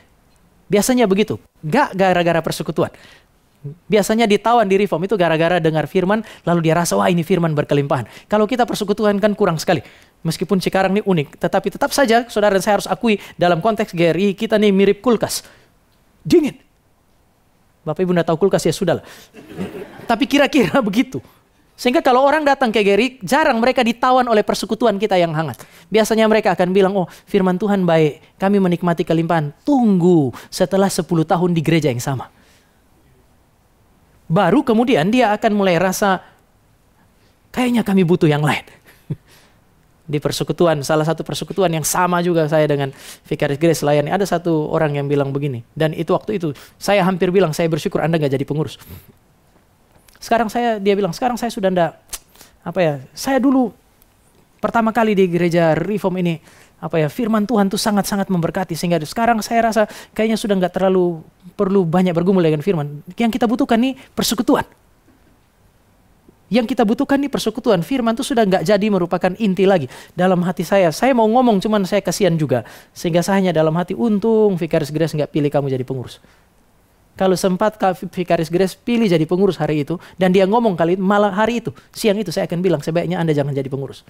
Biasanya begitu. Gak gara-gara persekutuan. Biasanya ditawan di Reform itu gara-gara dengar firman, lalu dia rasa, wah ini firman berkelimpahan. Kalau kita persekutuan kan kurang sekali. Meskipun sekarang ini unik, tetapi tetap saja, saudara dan saya harus akui, dalam konteks GRI, kita nih mirip kulkas. Dingin. Bapak Ibu nggak tahu kulkas, ya sudah lah. Tapi kira-kira begitu. Sehingga kalau orang datang ke GRI, jarang mereka ditawan oleh persekutuan kita yang hangat. Biasanya mereka akan bilang, oh firman Tuhan baik, kami menikmati kelimpahan. Tunggu setelah 10 tahun di gereja yang sama. Baru kemudian dia akan mulai rasa, kayaknya kami butuh yang lain. Di persekutuan, salah satu persekutuan yang sama juga saya dengan Vikaris Grace layani, ada satu orang yang bilang begini. Dan itu waktu itu, saya hampir bilang, saya bersyukur Anda nggak jadi pengurus. Dia bilang, sekarang saya sudah enggak, saya dulu pertama kali di gereja Reform ini, firman Tuhan tuh sangat-sangat memberkati, sehingga sekarang saya rasa kayaknya sudah nggak terlalu perlu banyak bergumul dengan firman. Yang kita butuhkan nih persekutuan. Yang kita butuhkan nih persekutuan. Firman itu sudah nggak jadi merupakan inti lagi. Dalam hati saya mau ngomong, cuman saya kasihan juga. Sehingga saya hanya dalam hati, untung Vikaris Grace nggak pilih kamu jadi pengurus. Kalau sempat Vikaris Grace pilih jadi pengurus hari itu, dan dia ngomong kali itu, malah hari itu, siang itu saya akan bilang, sebaiknya Anda jangan jadi pengurus.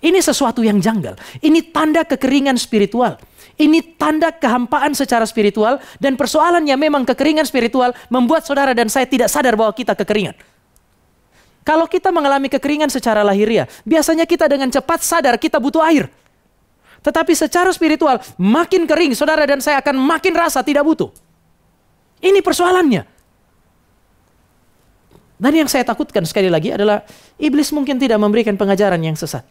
Ini sesuatu yang janggal. Ini tanda kekeringan spiritual. Ini tanda kehampaan secara spiritual. Dan persoalannya memang kekeringan spiritual membuat saudara dan saya tidak sadar bahwa kita kekeringan. Kalau kita mengalami kekeringan secara lahiriah, biasanya kita dengan cepat sadar kita butuh air. Tetapi secara spiritual, makin kering, saudara dan saya akan makin rasa tidak butuh. Ini persoalannya. Dan yang saya takutkan sekali lagi adalah, iblis mungkin tidak memberikan pengajaran yang sesat.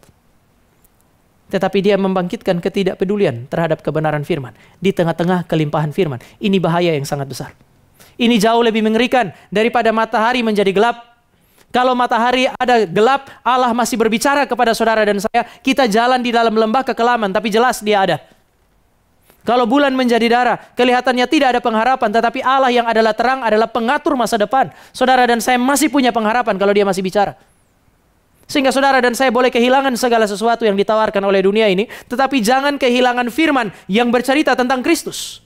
Tetapi dia membangkitkan ketidakpedulian terhadap kebenaran firman. Di tengah-tengah kelimpahan firman. Ini bahaya yang sangat besar. Ini jauh lebih mengerikan daripada matahari menjadi gelap. Kalau matahari ada gelap, Allah masih berbicara kepada saudara dan saya. Kita jalan di dalam lembah kekelaman, tapi jelas dia ada. Kalau bulan menjadi darah, kelihatannya tidak ada pengharapan. Tetapi Allah yang adalah terang adalah pengatur masa depan. Saudara dan saya masih punya pengharapan kalau dia masih bicara. Sehingga saudara dan saya boleh kehilangan segala sesuatu yang ditawarkan oleh dunia ini, tetapi jangan kehilangan firman yang bercerita tentang Kristus.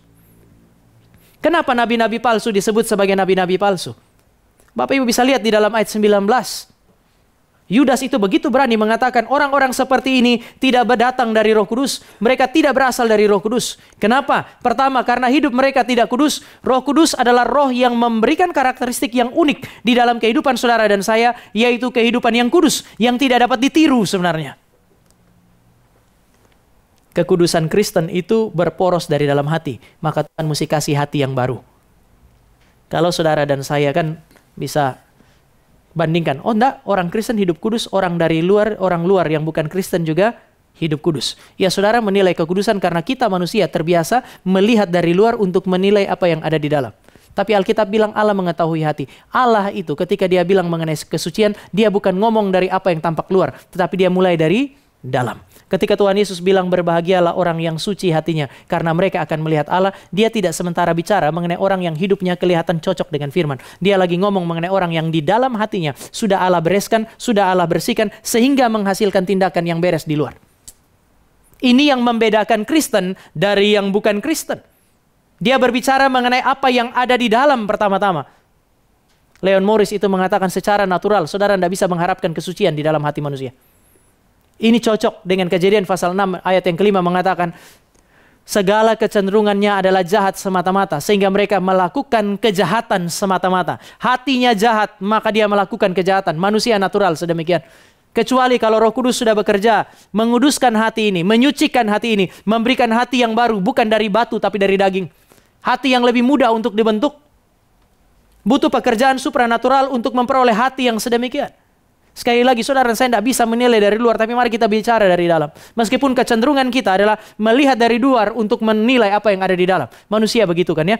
Kenapa nabi-nabi palsu disebut sebagai nabi-nabi palsu? Bapak Ibu bisa lihat di dalam ayat 19. Yudas itu begitu berani mengatakan orang-orang seperti ini tidak berdatang dari Roh Kudus. Mereka tidak berasal dari Roh Kudus. Kenapa? Pertama, karena hidup mereka tidak kudus. Roh Kudus adalah roh yang memberikan karakteristik yang unik di dalam kehidupan saudara dan saya, yaitu kehidupan yang kudus, yang tidak dapat ditiru sebenarnya. Kekudusan Kristen itu berporos dari dalam hati. Maka Tuhan mesti kasih hati yang baru. Kalau saudara dan saya kan bisa bandingkan, oh enggak, orang Kristen hidup kudus, orang luar yang bukan Kristen juga hidup kudus. Ya saudara menilai kekudusan karena kita manusia terbiasa melihat dari luar untuk menilai apa yang ada di dalam. Tapi Alkitab bilang Allah mengetahui hati. Allah itu ketika dia bilang mengenai kesucian, dia bukan ngomong dari apa yang tampak luar, tetapi dia mulai dari dalam. Ketika Tuhan Yesus bilang berbahagialah orang yang suci hatinya karena mereka akan melihat Allah, dia tidak sementara bicara mengenai orang yang hidupnya kelihatan cocok dengan firman. Dia lagi ngomong mengenai orang yang di dalam hatinya sudah Allah bereskan, sudah Allah bersihkan sehingga menghasilkan tindakan yang beres di luar. Ini yang membedakan Kristen dari yang bukan Kristen. Dia berbicara mengenai apa yang ada di dalam pertama-tama. Leon Morris itu mengatakan secara natural, saudara tidak bisa mengharapkan kesucian di dalam hati manusia. Ini cocok dengan Kejadian pasal 6 ayat yang kelima mengatakan segala kecenderungannya adalah jahat semata-mata sehingga mereka melakukan kejahatan semata-mata. Hatinya jahat maka dia melakukan kejahatan. Manusia natural sedemikian. Kecuali kalau Roh Kudus sudah bekerja menguduskan hati ini, menyucikan hati ini, memberikan hati yang baru bukan dari batu tapi dari daging. Hati yang lebih mudah untuk dibentuk. Butuh pekerjaan supranatural untuk memperoleh hati yang sedemikian. Sekali lagi saudara, saya tidak bisa menilai dari luar, tapi mari kita bicara dari dalam. Meskipun kecenderungan kita adalah melihat dari luar untuk menilai apa yang ada di dalam. Manusia begitu kan ya.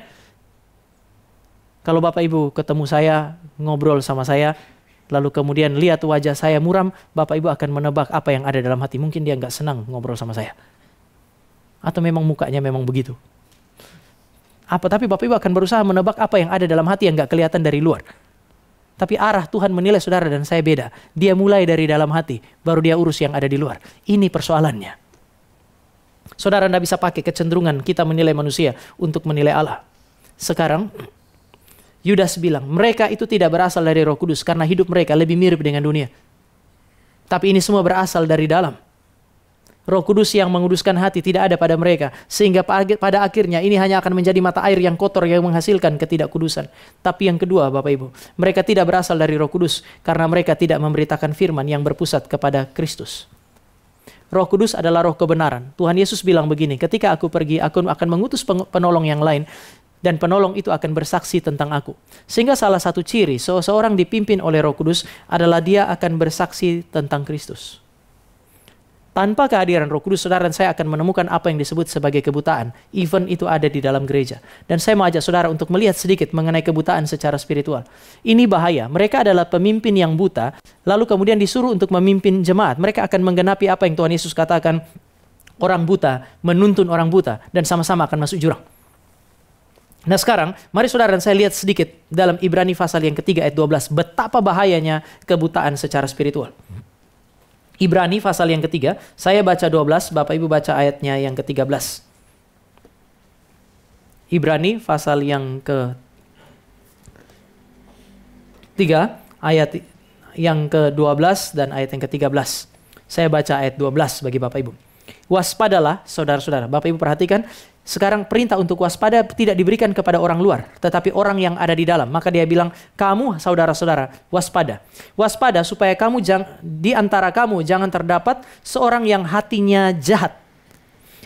Kalau Bapak Ibu ketemu saya, ngobrol sama saya, lalu kemudian lihat wajah saya muram, Bapak Ibu akan menebak apa yang ada dalam hati. Mungkin dia nggak senang ngobrol sama saya. Atau memang mukanya memang begitu. Tapi Bapak Ibu akan berusaha menebak apa yang ada dalam hati yang nggak kelihatan dari luar. Tapi arah Tuhan menilai saudara dan saya beda. Dia mulai dari dalam hati, baru dia urus yang ada di luar. Ini persoalannya. Saudara tidak bisa pakai kecenderungan kita menilai manusia untuk menilai Allah. Sekarang, Yudas bilang, mereka itu tidak berasal dari Roh Kudus karena hidup mereka lebih mirip dengan dunia. Tapi ini semua berasal dari dalam. Roh Kudus yang menguduskan hati tidak ada pada mereka. Sehingga pada akhirnya ini hanya akan menjadi mata air yang kotor yang menghasilkan ketidakkudusan. Tapi yang kedua Bapak Ibu, mereka tidak berasal dari Roh Kudus karena mereka tidak memberitakan firman yang berpusat kepada Kristus. Roh Kudus adalah roh kebenaran. Tuhan Yesus bilang begini, ketika aku pergi, aku akan mengutus penolong yang lain. Dan penolong itu akan bersaksi tentang aku. Sehingga salah satu ciri seseorang dipimpin oleh Roh Kudus adalah dia akan bersaksi tentang Kristus. Tanpa kehadiran Roh Kudus, saudara dan saya akan menemukan apa yang disebut sebagai kebutaan. Even itu ada di dalam gereja. Dan saya mau ajak saudara untuk melihat sedikit mengenai kebutaan secara spiritual. Ini bahaya. Mereka adalah pemimpin yang buta, lalu kemudian disuruh untuk memimpin jemaat. Mereka akan menggenapi apa yang Tuhan Yesus katakan, orang buta menuntun orang buta, dan sama-sama akan masuk jurang. Nah sekarang, mari saudara dan saya lihat sedikit dalam Ibrani pasal yang ketiga ayat 12. Betapa bahayanya kebutaan secara spiritual. Ibrani pasal yang ketiga, saya baca 12, Bapak Ibu baca ayatnya yang ke-13. Ibrani pasal yang ke-3, ayat yang ke-12 dan ayat yang ke-13. Saya baca ayat 12 bagi Bapak Ibu. Waspadalah saudara-saudara. Bapak Ibu perhatikan, sekarang perintah untuk waspada tidak diberikan kepada orang luar, tetapi orang yang ada di dalam. Maka dia bilang, kamu saudara-saudara, waspada. Waspada supaya kamu di antara kamu jangan terdapat seorang yang hatinya jahat,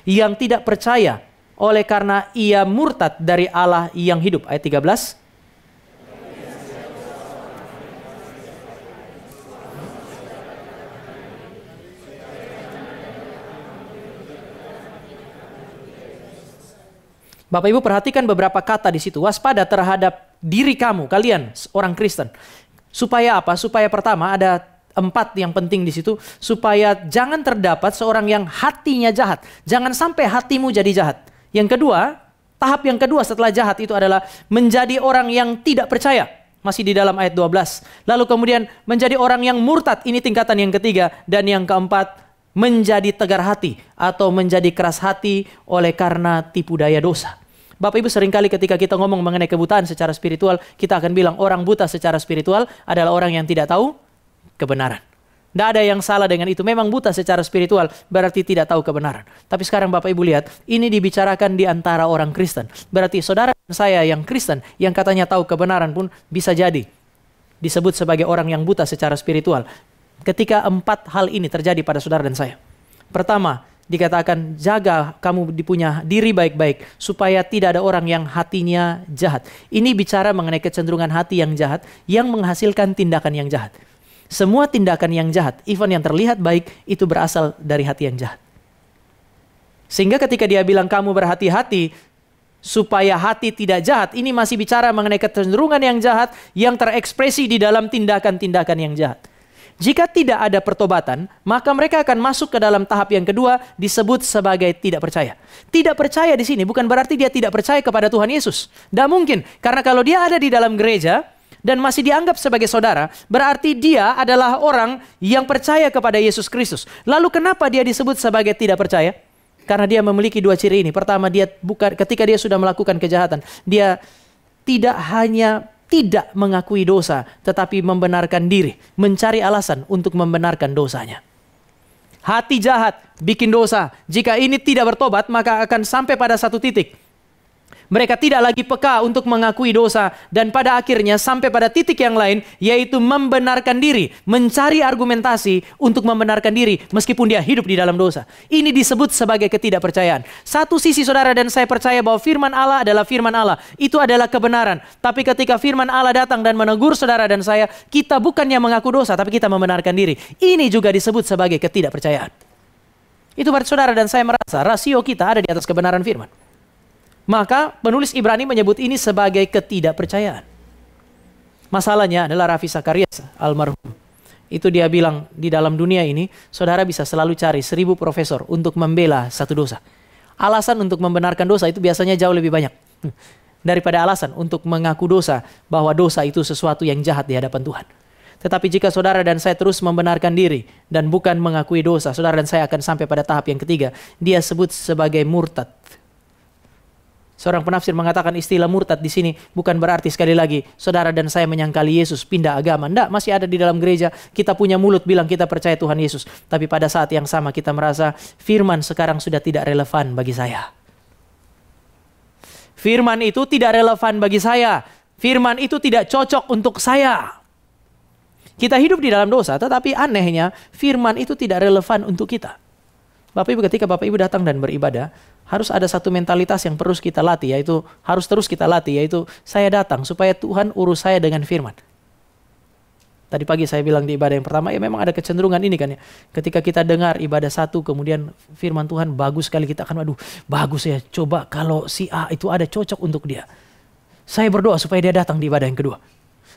yang tidak percaya oleh karena ia murtad dari Allah yang hidup. Ayat 13. Bapak Ibu perhatikan beberapa kata di situ. Waspada terhadap diri kamu, kalian orang Kristen. Supaya apa? Supaya pertama ada 4 yang penting di situ. Supaya jangan terdapat seorang yang hatinya jahat. Jangan sampai hatimu jadi jahat. Yang kedua, tahap yang kedua setelah jahat itu adalah menjadi orang yang tidak percaya. Masih di dalam ayat 12. Lalu kemudian menjadi orang yang murtad. Ini tingkatan yang ketiga. Dan yang keempat, menjadi tegar hati atau menjadi keras hati oleh karena tipu daya dosa. Bapak Ibu, seringkali ketika kita ngomong mengenai kebutaan secara spiritual, kita akan bilang orang buta secara spiritual adalah orang yang tidak tahu kebenaran. Tidak ada yang salah dengan itu. Memang buta secara spiritual berarti tidak tahu kebenaran. Tapi sekarang Bapak Ibu lihat, ini dibicarakan di antara orang Kristen. Berarti saudara dan saya yang Kristen, yang katanya tahu kebenaran pun bisa jadi disebut sebagai orang yang buta secara spiritual. Ketika 4 hal ini terjadi pada saudara dan saya. Pertama, dikatakan jaga kamu punya diri baik-baik supaya tidak ada orang yang hatinya jahat. Ini bicara mengenai kecenderungan hati yang jahat yang menghasilkan tindakan yang jahat. Semua tindakan yang jahat, even yang terlihat baik, itu berasal dari hati yang jahat. Sehingga ketika dia bilang kamu berhati-hati supaya hati tidak jahat, ini masih bicara mengenai kecenderungan yang jahat yang terekspresi di dalam tindakan-tindakan yang jahat. Jika tidak ada pertobatan, maka mereka akan masuk ke dalam tahap yang kedua, disebut sebagai tidak percaya. Tidak percaya di sini bukan berarti dia tidak percaya kepada Tuhan Yesus. Tidak mungkin, karena kalau dia ada di dalam gereja dan masih dianggap sebagai saudara, berarti dia adalah orang yang percaya kepada Yesus Kristus. Lalu kenapa dia disebut sebagai tidak percaya? Karena dia memiliki 2 ciri ini. Pertama, dia bukan ketika dia sudah melakukan kejahatan, dia tidak hanya tidak mengakui dosa, tetapi membenarkan diri, mencari alasan untuk membenarkan dosanya. Hati jahat bikin dosa. Jika ini tidak bertobat, maka akan sampai pada satu titik. Mereka tidak lagi peka untuk mengakui dosa, dan pada akhirnya sampai pada titik yang lain, yaitu membenarkan diri, mencari argumentasi untuk membenarkan diri meskipun dia hidup di dalam dosa. Ini disebut sebagai ketidakpercayaan. Satu sisi saudara dan saya percaya bahwa firman Allah adalah firman Allah. Itu adalah kebenaran. Tapi ketika firman Allah datang dan menegur saudara dan saya, kita bukannya mengaku dosa, tapi kita membenarkan diri. Ini juga disebut sebagai ketidakpercayaan. Itu berarti saudara dan saya merasa rasio kita ada di atas kebenaran firman. Maka penulis Ibrani menyebut ini sebagai ketidakpercayaan. Masalahnya adalah Ravi Zacharias almarhum. Itu dia bilang di dalam dunia ini, saudara bisa selalu cari 1000 profesor untuk membela satu dosa. Alasan untuk membenarkan dosa itu biasanya jauh lebih banyak daripada alasan untuk mengaku dosa, bahwa dosa itu sesuatu yang jahat di hadapan Tuhan. Tetapi jika saudara dan saya terus membenarkan diri dan bukan mengakui dosa, saudara dan saya akan sampai pada tahap yang ketiga. Dia sebut sebagai murtad. Seorang penafsir mengatakan istilah murtad di sini bukan berarti sekali lagi saudara dan saya menyangkali Yesus pindah agama. Tidak, masih ada di dalam gereja. Kita punya mulut bilang kita percaya Tuhan Yesus. Tapi pada saat yang sama kita merasa firman sekarang sudah tidak relevan bagi saya. Firman itu tidak relevan bagi saya. Firman itu tidak cocok untuk saya. Kita hidup di dalam dosa, tetapi anehnya firman itu tidak relevan untuk kita. Bapak Ibu, ketika Bapak Ibu datang dan beribadah, harus ada satu mentalitas yang terus kita latih, yaitu harus terus kita latih, yaitu saya datang supaya Tuhan urus saya dengan firman. Tadi pagi saya bilang di ibadah yang pertama, ya memang ada kecenderungan ini kan ya. Ketika kita dengar ibadah satu, kemudian firman Tuhan bagus sekali, kita akan, aduh bagus ya, coba kalau si A itu ada cocok untuk dia. Saya berdoa supaya dia datang di ibadah yang kedua.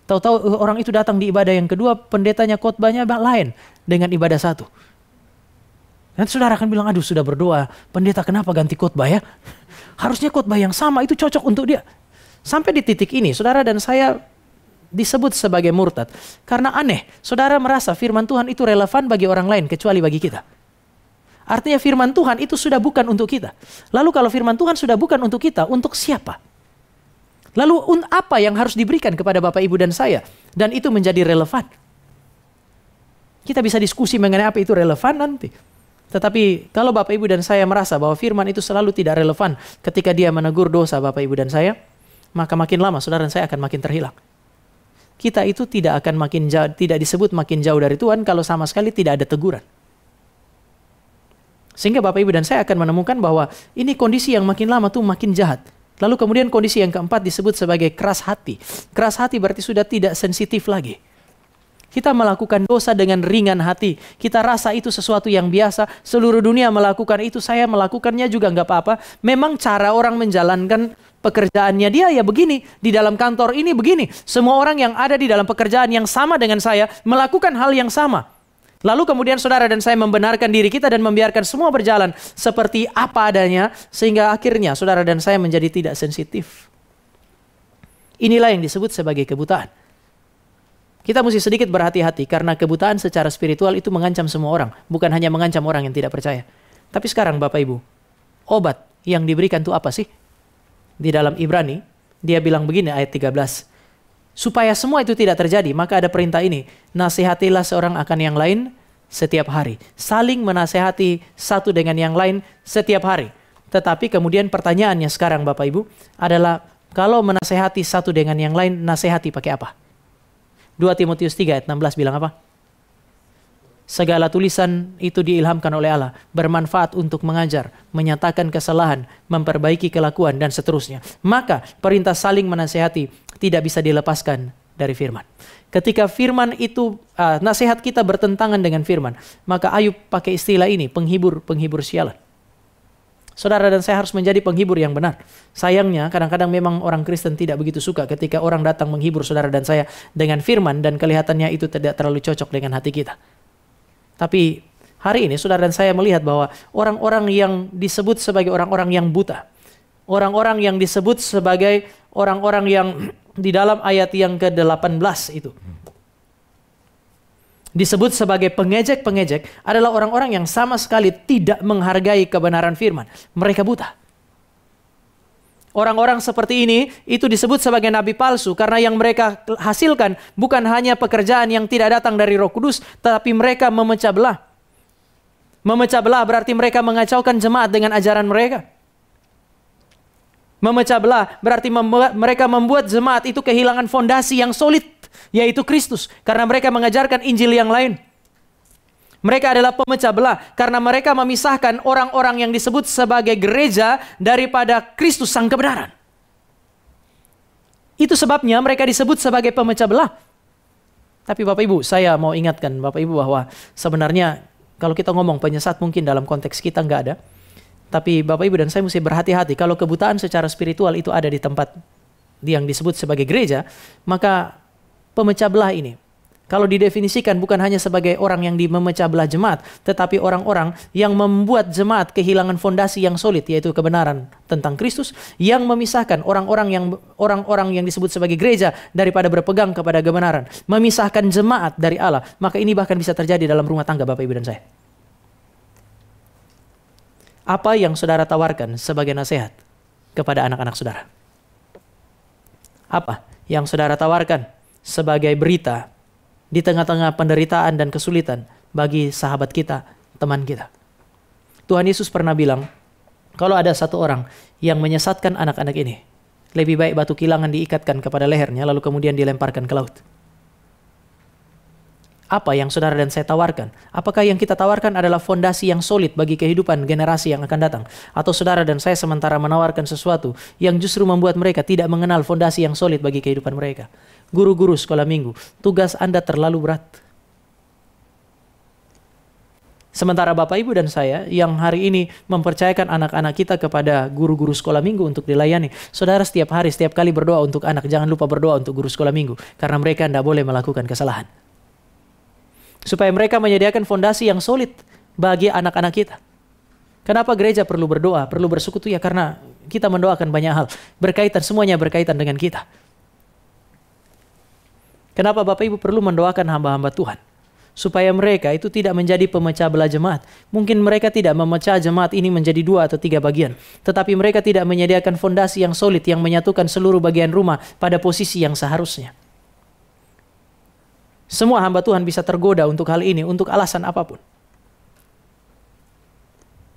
Tahu-tahu orang itu datang di ibadah yang kedua, pendetanya khotbahnya lain dengan ibadah satu. Dan saudara akan bilang, aduh sudah berdoa, pendeta kenapa ganti khotbah ya? Harusnya khotbah yang sama itu cocok untuk dia. Sampai di titik ini, saudara dan saya disebut sebagai murtad. Karena aneh, saudara merasa firman Tuhan itu relevan bagi orang lain kecuali bagi kita. Artinya firman Tuhan itu sudah bukan untuk kita. Lalu kalau firman Tuhan sudah bukan untuk kita, untuk siapa? Lalu apa yang harus diberikan kepada Bapak Ibu dan saya? Dan itu menjadi relevan. Kita bisa diskusi mengenai apa itu relevan nanti. Tetapi kalau Bapak Ibu dan saya merasa bahwa firman itu selalu tidak relevan ketika dia menegur dosa Bapak Ibu dan saya, maka makin lama saudara dan saya akan makin terhilang. Kita itu tidak akan makin jauh, tidak disebut makin jauh dari Tuhan kalau sama sekali tidak ada teguran. Sehingga Bapak Ibu dan saya akan menemukan bahwa ini kondisi yang makin lama tuh makin jahat. Lalu kemudian kondisi yang keempat disebut sebagai keras hati. Keras hati berarti sudah tidak sensitif lagi. Kita melakukan dosa dengan ringan hati. Kita rasa itu sesuatu yang biasa. Seluruh dunia melakukan itu, saya melakukannya juga nggak apa-apa. Memang cara orang menjalankan pekerjaannya dia ya begini. Di dalam kantor ini begini. Semua orang yang ada di dalam pekerjaan yang sama dengan saya melakukan hal yang sama. Lalu kemudian saudara dan saya membenarkan diri kita dan membiarkan semua berjalan seperti apa adanya. Sehingga akhirnya saudara dan saya menjadi tidak sensitif. Inilah yang disebut sebagai kebutaan. Kita mesti sedikit berhati-hati karena kebutaan secara spiritual itu mengancam semua orang. Bukan hanya mengancam orang yang tidak percaya. Tapi sekarang Bapak Ibu, obat yang diberikan itu apa sih? Di dalam Ibrani, dia bilang begini ayat 13. Supaya semua itu tidak terjadi, maka ada perintah ini. Nasihatilah seorang akan yang lain setiap hari. Saling menasihati satu dengan yang lain setiap hari. Tetapi kemudian pertanyaannya sekarang Bapak Ibu adalah, kalau menasihati satu dengan yang lain, nasihati pakai apa? 2 Timotius 3 ayat 16 bilang apa? Segala tulisan itu diilhamkan oleh Allah, bermanfaat untuk mengajar, menyatakan kesalahan, memperbaiki kelakuan, dan seterusnya. Maka perintah saling menasihati tidak bisa dilepaskan dari firman. Ketika firman itu, nasihat kita bertentangan dengan firman, maka Ayub pakai istilah ini, penghibur sialan. Saudara dan saya harus menjadi penghibur yang benar. Sayangnya kadang-kadang memang orang Kristen tidak begitu suka ketika orang datang menghibur saudara dan saya dengan firman dan kelihatannya itu tidak terlalu cocok dengan hati kita. Tapi hari ini saudara dan saya melihat bahwa orang-orang yang disebut sebagai orang-orang yang buta, orang-orang yang disebut sebagai orang-orang yang di dalam ayat yang ke-18 itu disebut sebagai pengejek-pengejek adalah orang-orang yang sama sekali tidak menghargai kebenaran firman. Mereka buta. Orang-orang seperti ini itu disebut sebagai nabi palsu karena yang mereka hasilkan bukan hanya pekerjaan yang tidak datang dari Roh Kudus, tetapi mereka memecah belah. Memecah belah berarti mereka mengacaukan jemaat dengan ajaran mereka. Memecah belah berarti mereka membuat jemaat itu kehilangan fondasi yang solid, yaitu Kristus, karena mereka mengajarkan Injil yang lain. Mereka adalah pemecah belah karena mereka memisahkan orang-orang yang disebut sebagai gereja daripada Kristus sang kebenaran. Itu sebabnya mereka disebut sebagai pemecah belah. Tapi Bapak Ibu, saya mau ingatkan Bapak Ibu bahwa sebenarnya kalau kita ngomong penyesat mungkin dalam konteks kita nggak ada. Tapi Bapak Ibu dan saya mesti berhati-hati kalau kebutaan secara spiritual itu ada di tempat yang disebut sebagai gereja, maka pemecah belah ini, kalau didefinisikan bukan hanya sebagai orang yang memecah belah jemaat, tetapi orang-orang yang membuat jemaat kehilangan fondasi yang solid, yaitu kebenaran tentang Kristus, yang memisahkan orang-orang yang disebut sebagai gereja daripada berpegang kepada kebenaran, memisahkan jemaat dari Allah, maka ini bahkan bisa terjadi dalam rumah tangga Bapak Ibu dan saya. Apa yang saudara tawarkan sebagai nasihat kepada anak-anak saudara? Apa yang saudara tawarkan sebagai berita di tengah-tengah penderitaan dan kesulitan bagi sahabat kita, teman kita? Tuhan Yesus pernah bilang, kalau ada satu orang yang menyesatkan anak-anak ini, lebih baik batu kilangan diikatkan kepada lehernya lalu kemudian dilemparkan ke laut. Apa yang saudara dan saya tawarkan? Apakah yang kita tawarkan adalah fondasi yang solid bagi kehidupan generasi yang akan datang? Atau saudara dan saya sementara menawarkan sesuatu yang justru membuat mereka tidak mengenal fondasi yang solid bagi kehidupan mereka? Guru-guru sekolah minggu, tugas Anda terlalu berat. Sementara Bapak Ibu dan saya yang hari ini mempercayakan anak-anak kita kepada guru-guru sekolah minggu untuk dilayani. Saudara setiap hari, setiap kali berdoa untuk anak, jangan lupa berdoa untuk guru sekolah minggu. Karena mereka tidak boleh melakukan kesalahan. Supaya mereka menyediakan fondasi yang solid bagi anak-anak kita. Kenapa gereja perlu berdoa, perlu bersekutu? Ya karena kita mendoakan banyak hal. Semuanya berkaitan dengan kita. Kenapa Bapak Ibu perlu mendoakan hamba-hamba Tuhan? Supaya mereka itu tidak menjadi pemecah belah jemaat. Mungkin mereka tidak memecah jemaat ini menjadi 2 atau 3 bagian. Tetapi mereka tidak menyediakan fondasi yang solid yang menyatukan seluruh bagian rumah pada posisi yang seharusnya. Semua hamba Tuhan bisa tergoda untuk hal ini, untuk alasan apapun.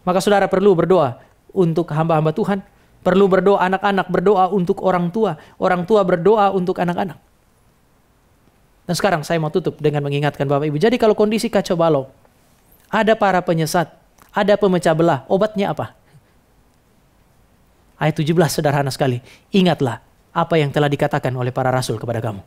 Maka saudara perlu berdoa untuk hamba-hamba Tuhan. Perlu berdoa, anak-anak berdoa untuk orang tua berdoa untuk anak-anak. Dan sekarang saya mau tutup dengan mengingatkan Bapak Ibu. Jadi kalau kondisi kacau balau, ada para penyesat, ada pemecah belah, obatnya apa? Ayat 17 sederhana sekali. Ingatlah apa yang telah dikatakan oleh para rasul kepada kamu.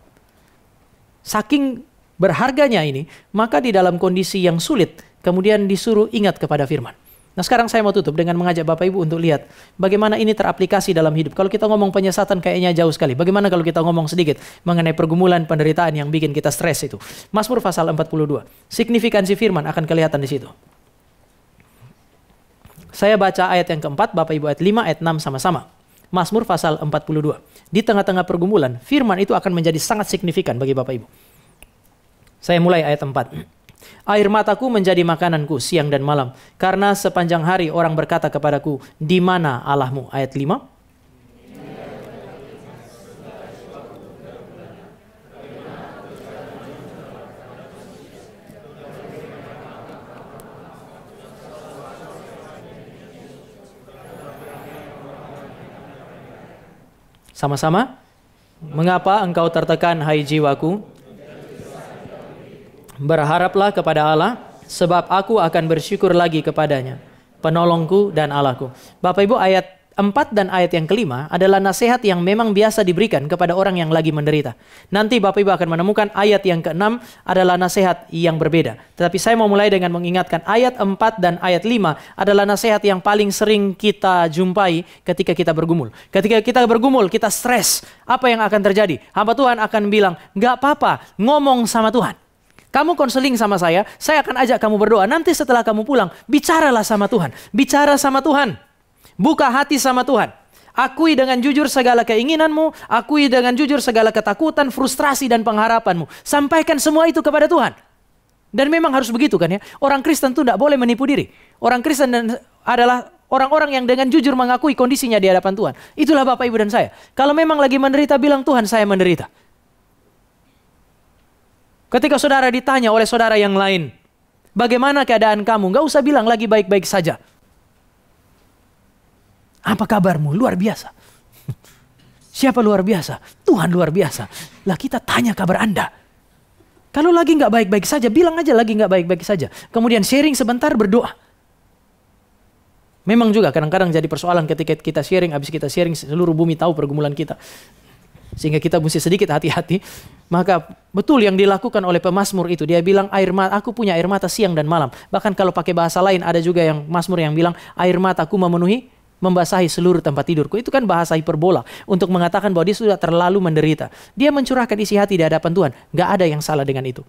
Saking berharganya ini, maka di dalam kondisi yang sulit, kemudian disuruh ingat kepada firman. Nah sekarang saya mau tutup dengan mengajak Bapak Ibu untuk lihat bagaimana ini teraplikasi dalam hidup. Kalau kita ngomong penyesatan kayaknya jauh sekali. Bagaimana kalau kita ngomong sedikit mengenai pergumulan penderitaan yang bikin kita stres itu. Mazmur pasal 42. Signifikansi firman akan kelihatan di situ. Saya baca ayat yang keempat, Bapak Ibu ayat 5, ayat 6 sama-sama. Mazmur pasal 42. Di tengah-tengah pergumulan, firman itu akan menjadi sangat signifikan bagi Bapak Ibu. Saya mulai ayat 4. Air mataku menjadi makananku siang dan malam, karena sepanjang hari orang berkata kepadaku, di mana Allahmu? Ayat 5. Sama-sama. Mengapa engkau tertekan, hai jiwaku? Berharaplah kepada Allah, sebab aku akan bersyukur lagi kepadanya, penolongku dan Allahku. Bapak Ibu, ayat 4 dan ayat yang kelima adalah nasihat yang memang biasa diberikan kepada orang yang lagi menderita. Nanti Bapak Ibu akan menemukan ayat yang ke-6 adalah nasihat yang berbeda. Tetapi saya mau mulai dengan mengingatkan ayat 4 dan ayat 5 adalah nasihat yang paling sering kita jumpai ketika kita bergumul. Ketika kita bergumul, kita stres. Apa yang akan terjadi? Hamba Tuhan akan bilang, gak apa-apa, ngomong sama Tuhan. Kamu konseling sama saya akan ajak kamu berdoa. Nanti setelah kamu pulang, bicaralah sama Tuhan. Bicara sama Tuhan. Buka hati sama Tuhan. Akui dengan jujur segala keinginanmu. Akui dengan jujur segala ketakutan, frustrasi, dan pengharapanmu. Sampaikan semua itu kepada Tuhan. Dan memang harus begitu kan ya. Orang Kristen itu tidak boleh menipu diri. Orang Kristen adalah orang-orang yang dengan jujur mengakui kondisinya di hadapan Tuhan. Itulah Bapak, Ibu, dan saya. Kalau memang lagi menderita, bilang, Tuhan, saya menderita. Ketika saudara ditanya oleh saudara yang lain, bagaimana keadaan kamu? Gak usah bilang lagi baik-baik saja. Apa kabarmu? Luar biasa. Siapa luar biasa? Tuhan luar biasa. Lah kita tanya kabar Anda. Kalau lagi nggak baik-baik saja, bilang aja lagi nggak baik-baik saja. Kemudian sharing sebentar, berdoa. Memang juga kadang-kadang jadi persoalan ketika kita sharing, habis kita sharing seluruh bumi tahu pergumulan kita. Sehingga kita mesti sedikit hati-hati. Maka betul yang dilakukan oleh pemazmur itu. Dia bilang, aku punya air mata siang dan malam. Bahkan kalau pakai bahasa lain, ada juga yang mazmur yang bilang, air mataku membasahi seluruh tempat tidurku. Itu kan bahasa hiperbola untuk mengatakan bahwa dia sudah terlalu menderita. Dia mencurahkan isi hati di hadapan Tuhan. Gak ada yang salah dengan itu.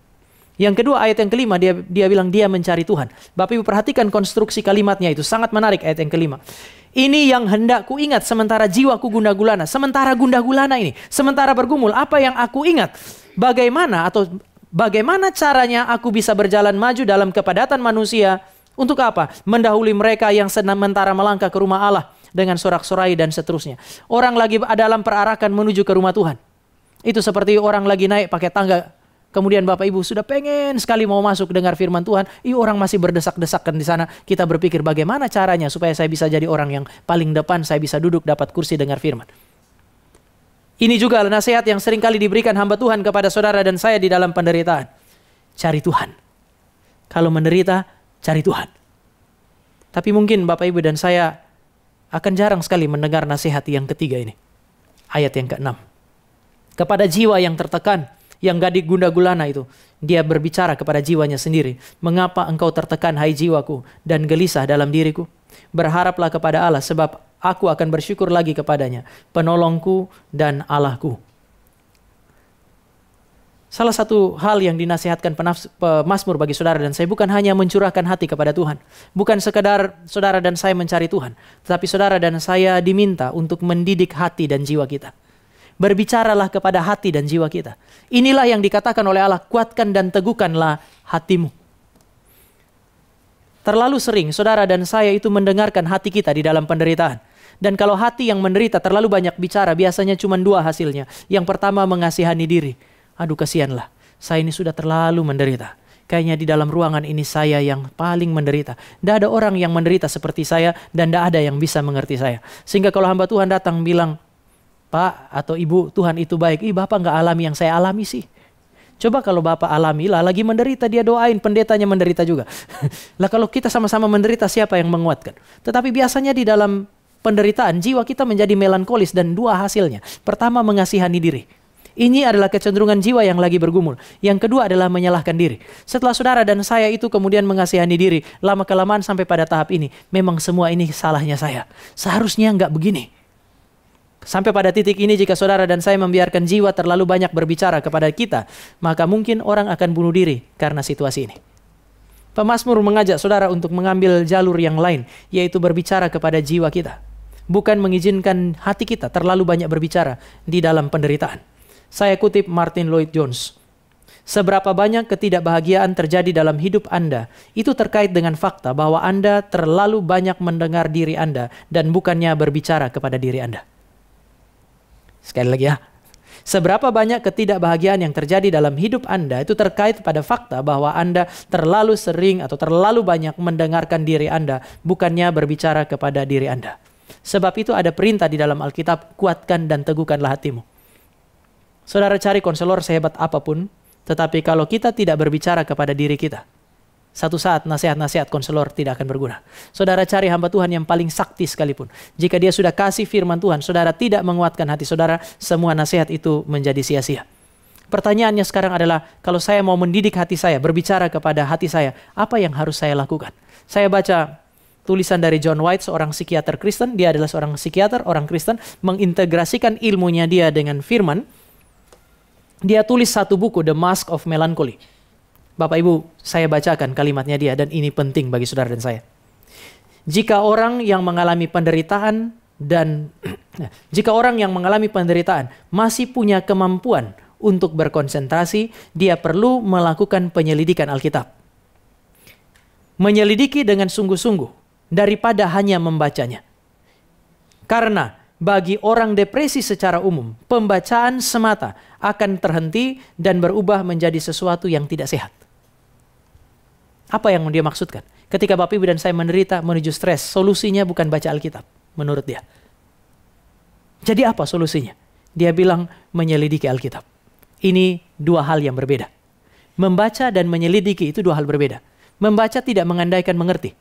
Yang kedua, ayat yang kelima, dia bilang dia mencari Tuhan. Bapak Ibu perhatikan konstruksi kalimatnya itu. Sangat menarik ayat yang kelima. Ini yang hendak ku ingat sementara jiwaku gundah gulana. Sementara gundah gulana ini. Sementara bergumul, apa yang aku ingat? Bagaimana caranya aku bisa berjalan maju dalam kepadatan manusia? Untuk apa? Mendahului mereka yang sementara melangkah ke rumah Allah dengan sorak-sorai dan seterusnya. Orang lagi dalam perarakan menuju ke rumah Tuhan. Itu seperti orang lagi naik pakai tangga. Kemudian Bapak Ibu sudah pengen sekali mau masuk dengar firman Tuhan. Orang masih berdesak-desakan di sana. Kita berpikir bagaimana caranya supaya saya bisa jadi orang yang paling depan. Saya bisa duduk dapat kursi dengar firman. Ini juga nasihat yang sering kali diberikan hamba Tuhan kepada saudara dan saya di dalam penderitaan. Cari Tuhan. Kalau menderita, cari Tuhan. Tapi mungkin Bapak Ibu dan saya akan jarang sekali mendengar nasihat yang ketiga ini. Ayat yang ke-6. Kepada jiwa yang tertekan, yang gadik gundah gulana itu, dia berbicara kepada jiwanya sendiri. Mengapa engkau tertekan, hai jiwaku, dan gelisah dalam diriku? Berharaplah kepada Allah, sebab aku akan bersyukur lagi kepadanya, penolongku dan Allahku. Salah satu hal yang dinasihatkan pemazmur bagi saudara dan saya bukan hanya mencurahkan hati kepada Tuhan. Bukan sekadar saudara dan saya mencari Tuhan. Tetapi saudara dan saya diminta untuk mendidik hati dan jiwa kita. Berbicaralah kepada hati dan jiwa kita. Inilah yang dikatakan oleh Allah, kuatkan dan teguhkanlah hatimu. Terlalu sering saudara dan saya itu mendengarkan hati kita di dalam penderitaan. Dan kalau hati yang menderita terlalu banyak bicara, biasanya cuma dua hasilnya. Yang pertama, mengasihani diri. Aduh kasihanlah, saya ini sudah terlalu menderita. Kayaknya di dalam ruangan ini saya yang paling menderita. Tidak ada orang yang menderita seperti saya dan tidak ada yang bisa mengerti saya. Sehingga kalau hamba Tuhan datang bilang, Pak atau Ibu, Tuhan itu baik. Bapak nggak alami yang saya alami sih. Coba kalau Bapak alami lah, lagi menderita dia doain, pendetanya menderita juga. Lah kalau kita sama-sama menderita, siapa yang menguatkan? Tetapi biasanya di dalam penderitaan, jiwa kita menjadi melankolis dan dua hasilnya. Pertama, mengasihani diri. Ini adalah kecenderungan jiwa yang lagi bergumul. Yang kedua adalah menyalahkan diri. Setelah saudara dan saya itu kemudian mengasihani diri, lama-kelamaan sampai pada tahap ini, memang semua ini salahnya saya. Seharusnya nggak begini. Sampai pada titik ini jika saudara dan saya membiarkan jiwa terlalu banyak berbicara kepada kita, maka mungkin orang akan bunuh diri karena situasi ini. Pemazmur mengajak saudara untuk mengambil jalur yang lain, yaitu berbicara kepada jiwa kita. Bukan mengizinkan hati kita terlalu banyak berbicara di dalam penderitaan. Saya kutip Martin Lloyd Jones. Seberapa banyak ketidakbahagiaan terjadi dalam hidup Anda, itu terkait dengan fakta bahwa Anda terlalu banyak mendengar diri Anda dan bukannya berbicara kepada diri Anda. Sekali lagi ya. Seberapa banyak ketidakbahagiaan yang terjadi dalam hidup Anda itu terkait pada fakta bahwa Anda terlalu sering atau terlalu banyak mendengarkan diri Anda, bukannya berbicara kepada diri Anda. Sebab itu ada perintah di dalam Alkitab, kuatkan dan teguhkanlah hatimu. Saudara cari konselor sehebat apapun, tetapi kalau kita tidak berbicara kepada diri kita, satu saat nasihat-nasihat konselor tidak akan berguna. Saudara cari hamba Tuhan yang paling sakti sekalipun, jika dia sudah kasih firman Tuhan, saudara tidak menguatkan hati saudara, semua nasihat itu menjadi sia-sia. Pertanyaannya sekarang adalah, kalau saya mau mendidik hati saya, berbicara kepada hati saya, apa yang harus saya lakukan? Saya baca tulisan dari John White, seorang psikiater Kristen. Dia adalah seorang psikiater, orang Kristen, mengintegrasikan ilmunya dia dengan firman. Dia tulis satu buku, The Mask of Melancholy. Bapak Ibu, saya bacakan kalimatnya dia, dan ini penting bagi saudara dan saya. Jika orang yang mengalami penderitaan masih punya kemampuan untuk berkonsentrasi, dia perlu melakukan penyelidikan Alkitab. Menyelidiki dengan sungguh-sungguh daripada hanya membacanya. Karena bagi orang depresi secara umum, pembacaan semata akan terhenti dan berubah menjadi sesuatu yang tidak sehat. Apa yang dia maksudkan? Ketika Bapak Ibu dan saya menderita menuju stres, solusinya bukan baca Alkitab, menurut dia. Jadi apa solusinya? Dia bilang menyelidiki Alkitab. Ini dua hal yang berbeda. Membaca dan menyelidiki itu dua hal berbeda. Membaca tidak mengandaikan mengerti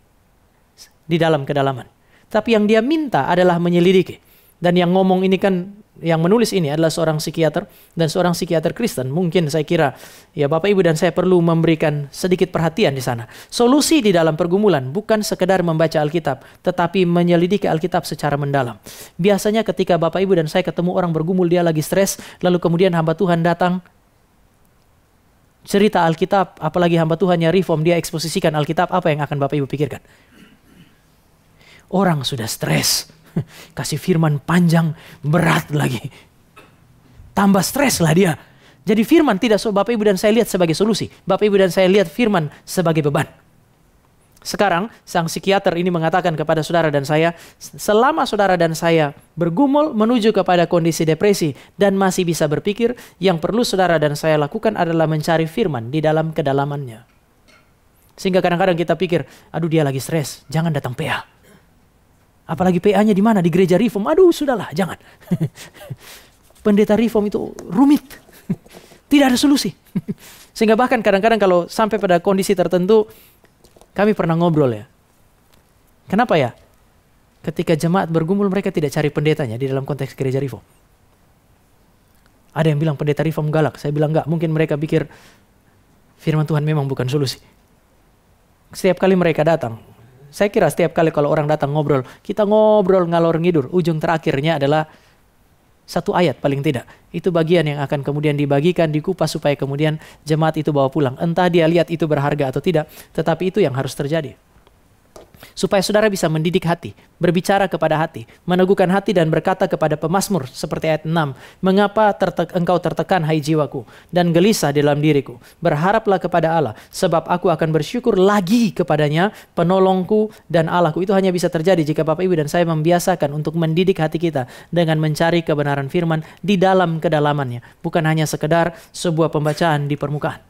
di dalam kedalaman. Tapi yang dia minta adalah menyelidiki. Dan yang ngomong ini kan, yang menulis ini adalah seorang psikiater dan seorang psikiater Kristen. Mungkin saya kira ya Bapak Ibu dan saya perlu memberikan sedikit perhatian di sana. Solusi di dalam pergumulan bukan sekedar membaca Alkitab, tetapi menyelidiki Alkitab secara mendalam. Biasanya ketika Bapak Ibu dan saya ketemu orang bergumul, dia lagi stres, lalu kemudian hamba Tuhan datang, cerita Alkitab, apalagi hamba Tuhannya reform, dia eksposisikan Alkitab, apa yang akan Bapak Ibu pikirkan? Orang sudah stres, kasih firman panjang, berat lagi. Tambah stres lah dia. Jadi firman tidak Bapak Ibu dan saya lihat sebagai solusi. Bapak Ibu dan saya lihat firman sebagai beban. Sekarang sang psikiater ini mengatakan kepada saudara dan saya, selama saudara dan saya bergumul menuju kepada kondisi depresi dan masih bisa berpikir, yang perlu saudara dan saya lakukan adalah mencari firman di dalam kedalamannya. Sehingga kadang-kadang kita pikir, aduh dia lagi stres, jangan datang PA. Apalagi PA-nya di mana? Di gereja reform. Aduh, sudahlah, jangan. Pendeta reform itu rumit. Tidak ada solusi. Sehingga bahkan kadang-kadang kalau sampai pada kondisi tertentu, kami pernah ngobrol ya. Kenapa ya? Ketika jemaat bergumul, mereka tidak cari pendetanya di dalam konteks gereja reform. Ada yang bilang pendeta reform galak. Saya bilang enggak. Mungkin mereka pikir firman Tuhan memang bukan solusi. Setiap kali mereka datang, saya kira setiap kali kalau orang datang ngobrol, kita ngobrol ngalor ngidur. Ujung terakhirnya adalah satu ayat paling tidak. Itu bagian yang akan kemudian dibagikan, dikupas supaya kemudian jemaat itu bawa pulang. Entah dia lihat itu berharga atau tidak, tetapi itu yang harus terjadi. Supaya saudara bisa mendidik hati, berbicara kepada hati, meneguhkan hati dan berkata kepada pemazmur seperti ayat 6, mengapa engkau tertekan hai jiwaku dan gelisah di dalam diriku, berharaplah kepada Allah sebab aku akan bersyukur lagi kepadanya, penolongku dan Allahku. Itu hanya bisa terjadi jika Bapak Ibu dan saya membiasakan untuk mendidik hati kita dengan mencari kebenaran firman di dalam kedalamannya, bukan hanya sekedar sebuah pembacaan di permukaan.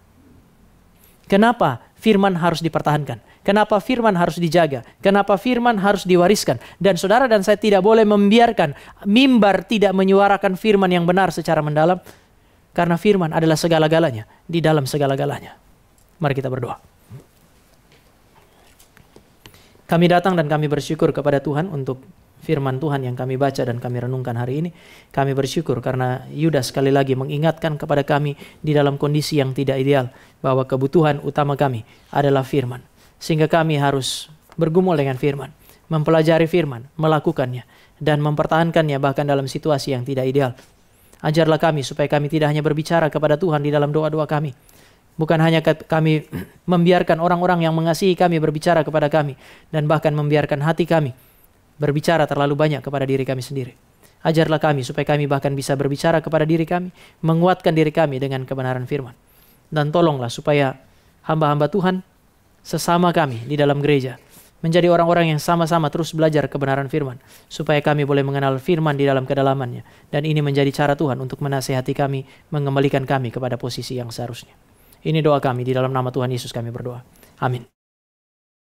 Kenapa firman harus dipertahankan? Kenapa firman harus dijaga? Kenapa firman harus diwariskan? Dan saudara dan saya tidak boleh membiarkan mimbar tidak menyuarakan firman yang benar secara mendalam. Karena firman adalah segala-galanya, di dalam segala-galanya. Mari kita berdoa. Kami datang dan kami bersyukur kepada Tuhan untuk firman Tuhan yang kami baca dan kami renungkan hari ini. Kami bersyukur karena Yudas sekali lagi mengingatkan kepada kami di dalam kondisi yang tidak ideal, bahwa kebutuhan utama kami adalah firman. Sehingga kami harus bergumul dengan firman, mempelajari firman, melakukannya, dan mempertahankannya bahkan dalam situasi yang tidak ideal. Ajarlah kami supaya kami tidak hanya berbicara kepada Tuhan di dalam doa-doa kami. Bukan hanya kami membiarkan orang-orang yang mengasihi kami berbicara kepada kami, dan bahkan membiarkan hati kami berbicara terlalu banyak kepada diri kami sendiri. Ajarlah kami supaya kami bahkan bisa berbicara kepada diri kami, menguatkan diri kami dengan kebenaran firman. Dan tolonglah supaya hamba-hamba Tuhan sesama kami di dalam gereja menjadi orang-orang yang sama-sama terus belajar kebenaran firman, supaya kami boleh mengenal firman di dalam kedalamannya. Dan ini menjadi cara Tuhan untuk menasihati kami, mengembalikan kami kepada posisi yang seharusnya. Ini doa kami, di dalam nama Tuhan Yesus kami berdoa. Amin.